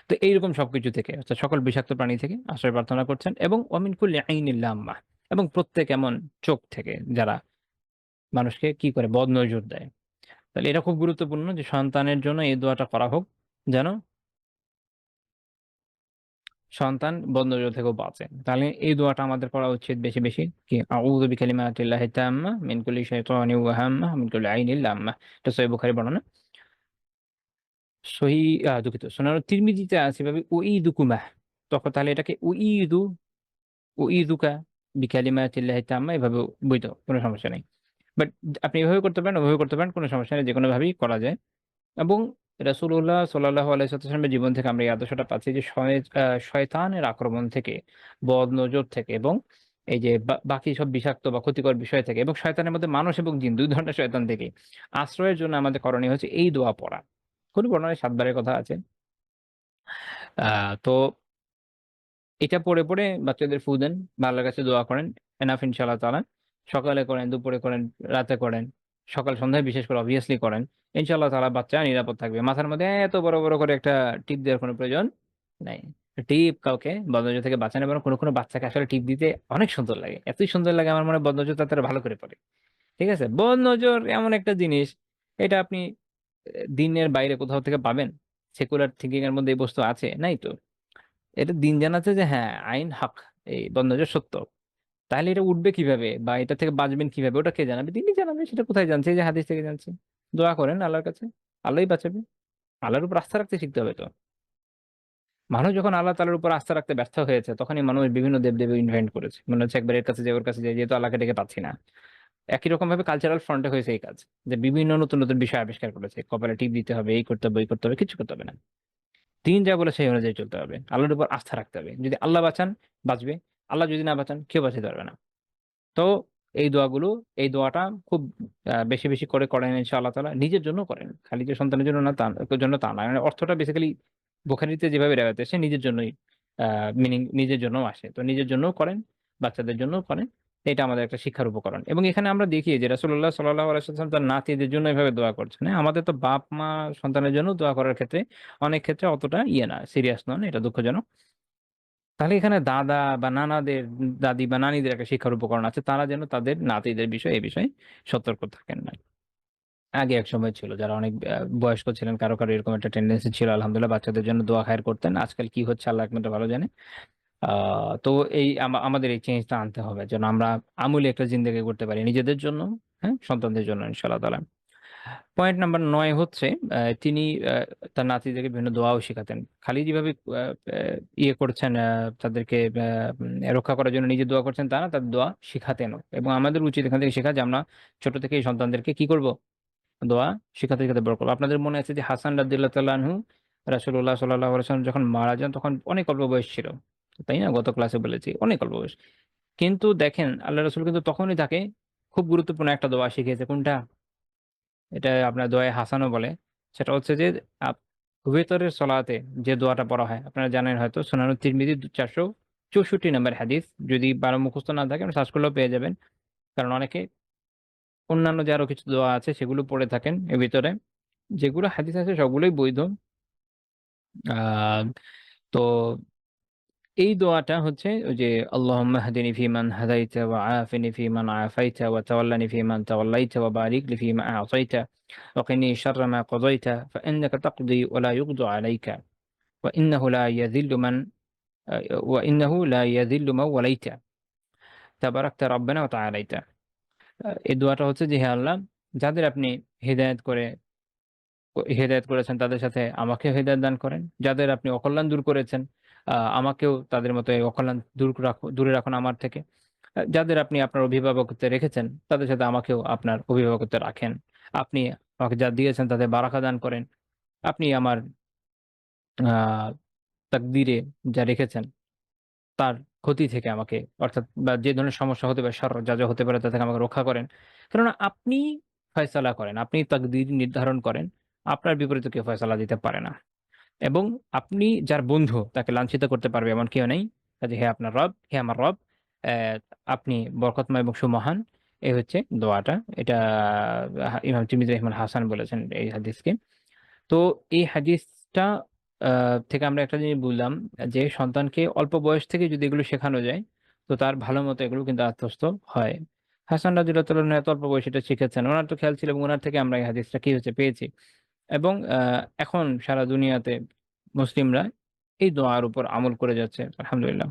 তো এইরকম সবকিছু থেকে অর্থাৎ সকল বিষাক্ত প্রাণী থেকে আশ্রয় প্রার্থনা করছেন এবং ওয়ামিন কুল্লি আইনিল লাম্মাহ, এবং প্রত্যেক এমন চোখ থেকে যারা মানুষকে কি করে বদনজর দেয়। তাহলে এটা খুব গুরুত্বপূর্ণ যে সন্তানের জন্য এই দোয়াটা করা হোক যেন সন্তান বদনজর থেকেও বাঁচে। তাহলে এই দোয়াটা আমাদের করা উচিত বেশি। কি আউযু বিকালিমাতিল্লাহি তাম্মা মিন কুল্লি শাইতানিন ওয়া হাম্মাহ মিন কুল্লি আইনিল লাম্মাহ। এটা সহিহ বুখারী বর্ণনা। সহিহ দুঃখিত সুনান তিরমিজিতে আছে এভাবে উঈদুকুমাহ। তখন তাহলে এটাকে উঈদুকা বিকালিমাতিল্লাহি তাম্মা এভাবে বৈধ, কোনো সমস্যা নেই। বাট আপনি এভাবে করতে পারেন, ওভাবে করতে পারেন, কোনো সমস্যা নেই। যেকোনোভাবেই করা যায়। এবং রাসূলুল্লাহ সাল্লাল্লাহু আলাইহি ওয়াসাল্লামের জীবন থেকে আমরা এই আদর্শটা পাচ্ছি যে শয়তানের আক্রমণ থেকে, বদনজর থেকে এবং এই যে বাকি সব বিষাক্ত বা ক্ষতিকর বিষয় থেকে এবং শয়তানের মধ্যে মানুষ এবং জিন ২ ধরনের শয়তান থেকে আশ্রয়ের জন্য আমাদের করণীয় হচ্ছে এই দোয়া পড়া। কোন বর্ণনায় ৭ বারের কথা আছে। আ তো এটা পড়ে বাচ্চাদের ফু দেন বা আল্লাহর কাছে দোয়া করেন। এনাফ ইনশাআল্লাহ তাআলা। সকালে করেন, দুপুরে করেন, রাতে করেন। সকাল সন্ধ্যায় বিশেষ করে obviously করেন। ইনশাআল্লাহ তাআলা বাচ্চা নিরাপদ থাকবে। মাথার মধ্যে এত বড় করে একটা টিপ দেওয়ার কোনো প্রয়োজন নাই। টিপ কাউকে বদনজর থেকে বাঁচায় না, বরং কোনো বাচ্চাকে আসলে টিপ দিতে অনেক সুন্দর লাগে। এতই সুন্দর লাগে আমার মনে হয় বদনজর তাড়াতাড়ি ভালো করে পড়ে। ঠিক আছে? বদনজর এমন একটা জিনিস, এটা আপনি দিনের বাইরে কোথাও থেকে পাবেন? সেকুলার থিংকিং এর মধ্যে এই বস্তু আছে? নাই তো। এটা দিন জানাচ্ছে যে হ্যাঁ, আইন হক। এই বদনজর সত্য। তাহলে এটা উঠবে কিভাবে? বা এটা থেকে বাঁচবেন কিভাবে? ওটা কে জানাবে? তিনিই জানাবে। সেটা কোথায় জানছে? এই যে হাদিস থেকে জানছি। দোয়া করেন আল্লাহর কাছে। আল্লাহই বাঁচাবে। আল্লাহর উপর আস্থা রাখতে শিখতে হবে তো। মানুষ যখন আল্লাহ তাআলার উপর আস্থা রাখতে ব্যর্থ হয়েছে, তখনই মানুষ বিভিন্ন দেব-দেবী ইনভেন্ট করেছে। মনে হচ্ছে একবার এর কাছে যাই, ওর কাছে যাই, যেহেতু আল্লাহকে ডেকে পাচ্ছি না। একই রকমভাবে কালচারাল ফ্রন্ট এ হয়েছে এই কাজ। যে বিভিন্ন নতুন বিষয় আবিষ্কার করেছে। কপালে টিপ দিতে হবে, এই করতে হবে, ওই করতে হবে, কিচ্ছু করতে হবে না। দিন যা বলে সেই অনুযায়ী চলতে হবে। আল্লাহর উপর আস্থা রাখতে হবে। যদি আল্লাহ বাঁচান, বাঁচবে। আল্লাহ যদি না বাঁচান, কেউ বাঁচাতে পারবে না। তো এই দোয়াগুলো, এই দোয়াটা খুব বেশি করে করেন ইনশাআল্লাহ তাআলা। নিজের জন্য করেন। খালি যে সন্তানের জন্য না, জন্য তা না। মানে অর্থটা বেসিক্যালি বুখারীতে যেভাবে রেওয়ায়াত এসেছে নিজের জন্যই, মিনিং নিজের জন্যও আসে। তো নিজের জন্যও করেন, বাচ্চাদের জন্যও করেন। এটা আমাদের একটা শিক্ষার উপকরণ। এবং এখানে আমরা দেখি যে রাসূলুল্লাহ সাল্লাল্লাহু আলাইহি ওয়াসাল্লাম তার নাতিদের জন্য এভাবে দোয়া করছেন। হ্যাঁ? আমাদের তো বাপ মা সন্তানের জন্য দোয়া করার ক্ষেত্রে অনেক ক্ষেত্রে অতটা না, সিরিয়াস নন, এটা দুঃখজনক। তাহলে এখানে দাদা বা নানাদের, দাদি বা নানীদের একটা শিক্ষার উপকরণ আছে, তারা যেন তাদের নাতিদের বিষয়ে এই বিষয়ে সতর্ক থাকেন না। আগে এক সময় ছিল যারা অনেক বয়স্ক ছিলেন, কারো কারো এরকম একটা টেন্ডেন্সি ছিল, আলহামদুলিল্লাহ বাচ্চাদের জন্য দোয়া খায়ের করতেন। আজকাল কি হচ্ছে আল্লাহ একমাত্র ভালো জানে। তো এই আমাদের এই চেঞ্জটা আনতে হবে যেন আমরা আমূলে একটা জিন্দেগি করতে পারি নিজেদের জন্য, হ্যাঁ, সন্তানদের জন্য ইনশাআল্লাহ তাআলা। পয়েন্ট নাম্বার ৯ হচ্ছে তিনি তার নাতিদেরকে বিভিন্ন দোয়াও শিখাতেন। খালি যেভাবে ইয়ে করছেন, তাদেরকে রক্ষা করার জন্য নিজে দোয়া করছেন তা না, তাদের দোয়া শিখাতেনও। এবং আমাদের উচিত এখান থেকে শেখা যে আমরা ছোট থেকেই সন্তানদেরকে কি করব, দোয়া শিখাতে শিখাতে বড় করবো। আপনাদের মনে আছে যে হাসান রাদিয়াল্লাহু তাআলা আনহু রাসূলুল্লাহ সাল্লাল্লাহু আলাইহি ওয়াসাল্লাম যখন মারা যান তখন অনেক অল্প বয়স ছিল, তাই না? গত ক্লাসে বলেছি অনেক অল্প বয়স। কিন্তু দেখেন আল্লাহ রাসূল কিন্তু তখনই তাকে খুব গুরুত্বপূর্ণ একটা দোয়া শিখিয়েছে। কোনটা? এটা আপনার দোয়ায়ে হাসানও বলে। সেটা হচ্ছে যে আপ ভেতরের সলাতে যে দোয়াটা পড়া হয়, আপনারা জানেন হয়তো সুনানুত তিরমিজি ৪৬৪ নম্বর হাদিস। যদি ভালো মুখস্থ না থাকে আপনি সার্চ করলেও পেয়ে যাবেন। কারণ অনেকে অন্যান্য যে আরো কিছু দোয়া আছে সেগুলো পড়ে থাকেন এর ভিতরে। যেগুলো হাদিস আছে সবগুলোই বৈধ। আ তো এই দোয়াটা হচ্ছে ওই যে আল্লাহুম্মা হদিনি ফিমান হাদাইতা ওয়া আফিনি ফিমান আফাইতা ওয়া তাওয়াল্লানি ফিমান তাওয়াল্লাইতা ওয়া বারিক লি ফিমা আ'তাইতা ওয়া কিনি শাররা মা কাযাইতা ফাইন্নাকা তাকদি ওয়া লা ইউকযা আলাইকা ওয়া ইন্নাহু লা ইয়াযিল্লু মান ওয়া ইন্নাহু লা ইয়াযিল্লু মান ওয়ালাইতা তাবারাকতা রাব্বানা ওয়া তাআলাইতা। এই দোয়াটা হচ্ছে যে হে আল্লাহ, যাদের আপনি হিদায়াত করে হেদায়েত করেছেন তাদের সাথে আমাকেও হেদায়েত দান করেন। যাদের আপনি অকল্যাণ দূর করেছেন, আমাকেও তাদের মতো এই অকল্যাণ দূরে রাখুন আমার থেকে। যাদের আপনি আপনার অভিভাবকত্বে রেখেছেন, তাদের সাথে আমাকেও আপনার অভিভাবকত্বে রাখেন। আপনি আমাকে যা দিয়েছেন তাতে বারাকা দান করেন। আপনি আমার আ তাকদীরে যা রেখেছেন তার ক্ষতি থেকে আমাকে, অর্থাৎ বা যে ধরনের সমস্যা হতে পারে, যা হতে পারে তা থেকে আমাকে রক্ষা করেন। কেননা আপনি ফয়সালা করেন, আপনি তাকদীর নির্ধারণ করেন। আপনার বিপরীতে কেউ ফয়সালা দিতে পারে না। এবং আপনি যার বন্ধু তাকে লাঞ্ছিত করতে পারবে এমন কেউ নেই। কাজে হে আপনার রব, হে আমার রব, অ্যা আপনি বরকতময় এবং সুমহান। এই হচ্ছে দোয়াটা। এটা ইমাম তিরমিজি রাহিমাহুল হাসান বলেছেন এই হাদিসকে। তো এই হাদিসটা আ থেকে আমরা একটা জিনিস বুঝলাম যে সন্তানকে অল্প বয়স থেকে যদি এগুলো শেখানো যায়, তো তার ভালো মতো এগুলো কিন্তু আত্মস্থ হয়। হাসান রাদিয়াল্লাহু তাআলা আনহু এত অল্প বয়সে এটা শিখেছেন। উনার তো খেয়াল ছিল এবং উনার থেকে আমরা এই হাদিসটা কি হয়েছে পেয়েছি। এবং এখন সারা দুনিয়াতে মুসলিমরা এই দোয়ার উপর আমল করে যাচ্ছে। আলহামদুলিল্লাহ।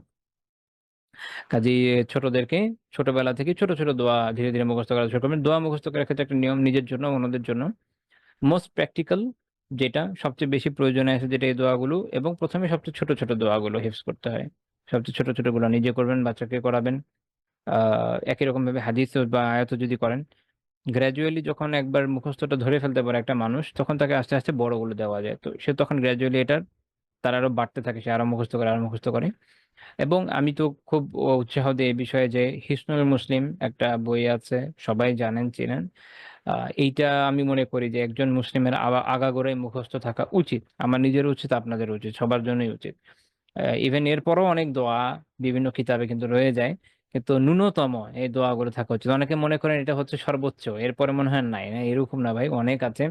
কাজেই ছোটদেরকে ছোটবেলা থেকেই ছোট, ছোট দোয়া ধীরে, ধীরে মুখস্থ করা শুরু করবেন। দোয়া মুখস্থ করার ক্ষেত্রে একটা নিয়ম নিজের জন্য, অন্যদের জন্য। মোস্ট প্র্যাকটিক্যাল যেটা সবচেয়ে বেশি প্রয়োজনে আছে যেটা এই দোয়াগুলো, এবং ১ম এ সবচেয়ে ছোট, ছোট দোয়াগুলো হিফজ করতে হয়। সবচেয়ে ছোট, ছোটগুলো নিজে করবেন, বাচ্চাকে করাবেন। আ একই রকমভাবে হাদিস বা আয়াতও যদি করেন, গ্র্যাজুয়ালি যখন একবার মুখস্থটা ধরে ফেলতে পারে একটা মানুষ, তখন তাকে আস্তে, আস্তে বড়গুলো দেওয়া যায়। তো সে তখন গ্র্যাজুয়ালি এটার তার আরো বাড়তে থাকে। সে আরো মুখস্থ করে, আরো মুখস্থ করে। এবং আমি তো খুব উৎসাহ দেই এই বিষয়ে যে হিসনুল মুসলিম একটা বই আছে। সবাই জানেন, চিনেন। আ এইটা আমি মনে করি যে একজন মুসলিমের আগাগোড়াই মুখস্থ থাকা উচিত। আমার নিজেরও উচিত, আপনাদেরও উচিত। সবার জন্যই উচিত। ইভেন এরপরও অনেক দোয়া বিভিন্ন কিতাবে কিন্তু রয়ে যায়। কিন্তু ন্যূনতম এই দোয়াগুলো থাকা উচিত। অনেকে মনে করেন এটা হচ্ছে সর্বোচ্চ। এরপরে মনে হয় নাই, না এরকম না ভাই, অনেক আছে।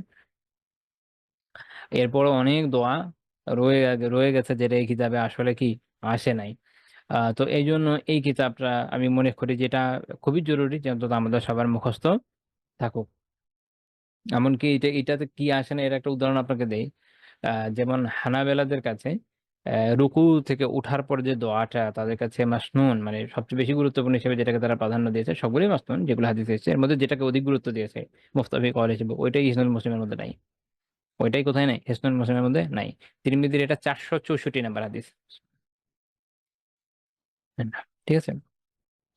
এরপরও অনেক দোয়া রয়ে গেছে যেটা এই কিতাবে আসলে কি আসে নাই। তো এইজন্য এই কিতাবটা আমি মনে করি যে এটা খুবই জরুরি যে অন্তত আমাদের সবার মুখস্থ থাকুক। এমনকি এটাতে কি আসে না এর একটা উদাহরণ আপনাকে দেই। আ যেমন হানাবেলাদের কাছে রুকু থেকে উঠার পর যে দোয়াটা তাদের কাছে মাসনুন, মানে সবচেয়ে বেশি গুরুত্বপূর্ণ হিসেবে যেটাকে তারা প্রাধান্য দিয়েছে, সবগুলোই মাসনুন যেগুলো হাদিসে এসেছে। এর মধ্যে যেটাকে অধিক গুরুত্ব দিয়েছে মুফতাহি কওল হিসেবে ওইটাই হিসনুল মুসলিমের মধ্যে নাই। ওইটাই কোথায় নাই? হিসনুল মুসলিমের মধ্যে নাই। তিরমিজির এটা ৪৬৪ নাম্বার হাদিস। ঠিক আছে?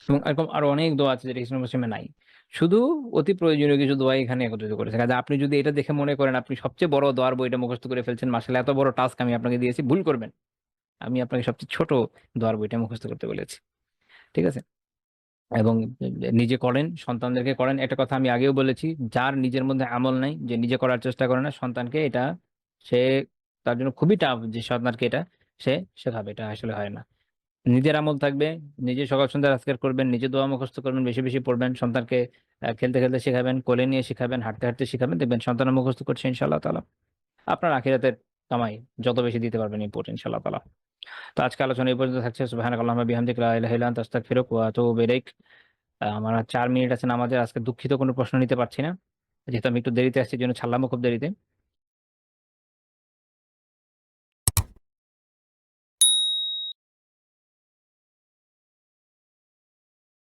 এবং এরকম আরো অনেক দোয়া আছে যেটা হিসনুল মুসলিমে নাই। শুধু অতি প্রয়োজনীয় কিছু দোয়া এখানে একত্রিত করেছে। কাজে আপনি যদি এটা দেখে মনে করেন আপনি সবচেয়ে বড় দোয়ার বইটা মুখস্থ করে ফেলছেন, মাশাআল্লাহ এত বড় টাস্ক আমি আপনাকে দিয়েছি, ভুল করবেন। আমি আপনাকে সবচেয়ে ছোট দোয়ার বইটা মুখস্থ করতে বলেছি। ঠিক আছে? এবং নিজে করেন, সন্তানদেরকে করেন। একটা কথা আমি আগেও বলেছি, যার নিজের মধ্যে আমল নাই, যে নিজে করার চেষ্টা করে না, সন্তানকে এটা সে তার জন্য খুবই টাফ যে সন্তানকে এটা সে শেখাবে। এটা আসলে হয় না। নিজের আমল থাকবে, নিজে সকাল সন্ধ্যা আজকার করবেন, নিজে দোয়া মুখস্থ করবেন, বেশি বেশি পড়বেন, সন্তানকে খেলতে খেলতে শেখাবেন, কোলে নিয়ে শেখাবেন, হাঁটতে হাঁটতে শেখাবেন, দেখবেন সন্তান মুখস্থ করছে ইনশাআল্লাহ তাআলা। আপনার আখিরাতের কামাই যত বেশি দিতে পারবেন ইম্পোর্ট ইনশাআল্লাহ তাআলা। তো আজকে আলোচনা এই পর্যন্ত থাকছে। সুবহানাকাল্লাহুম্মা বিহামদিকা লা ইলাহা ইল্লা আনতা আস্তাগফিরুকা ওয়া আতুবু ইলাইক। আমার আর ৪ মিনিট আছে নামাজের। আজকে দুঃখিত কোনো প্রশ্ন নিতে পারছি না। যেহেতু আমি একটু দেরিতে আসছি, এজন্য ছাড়লামও খুব দেরিতে।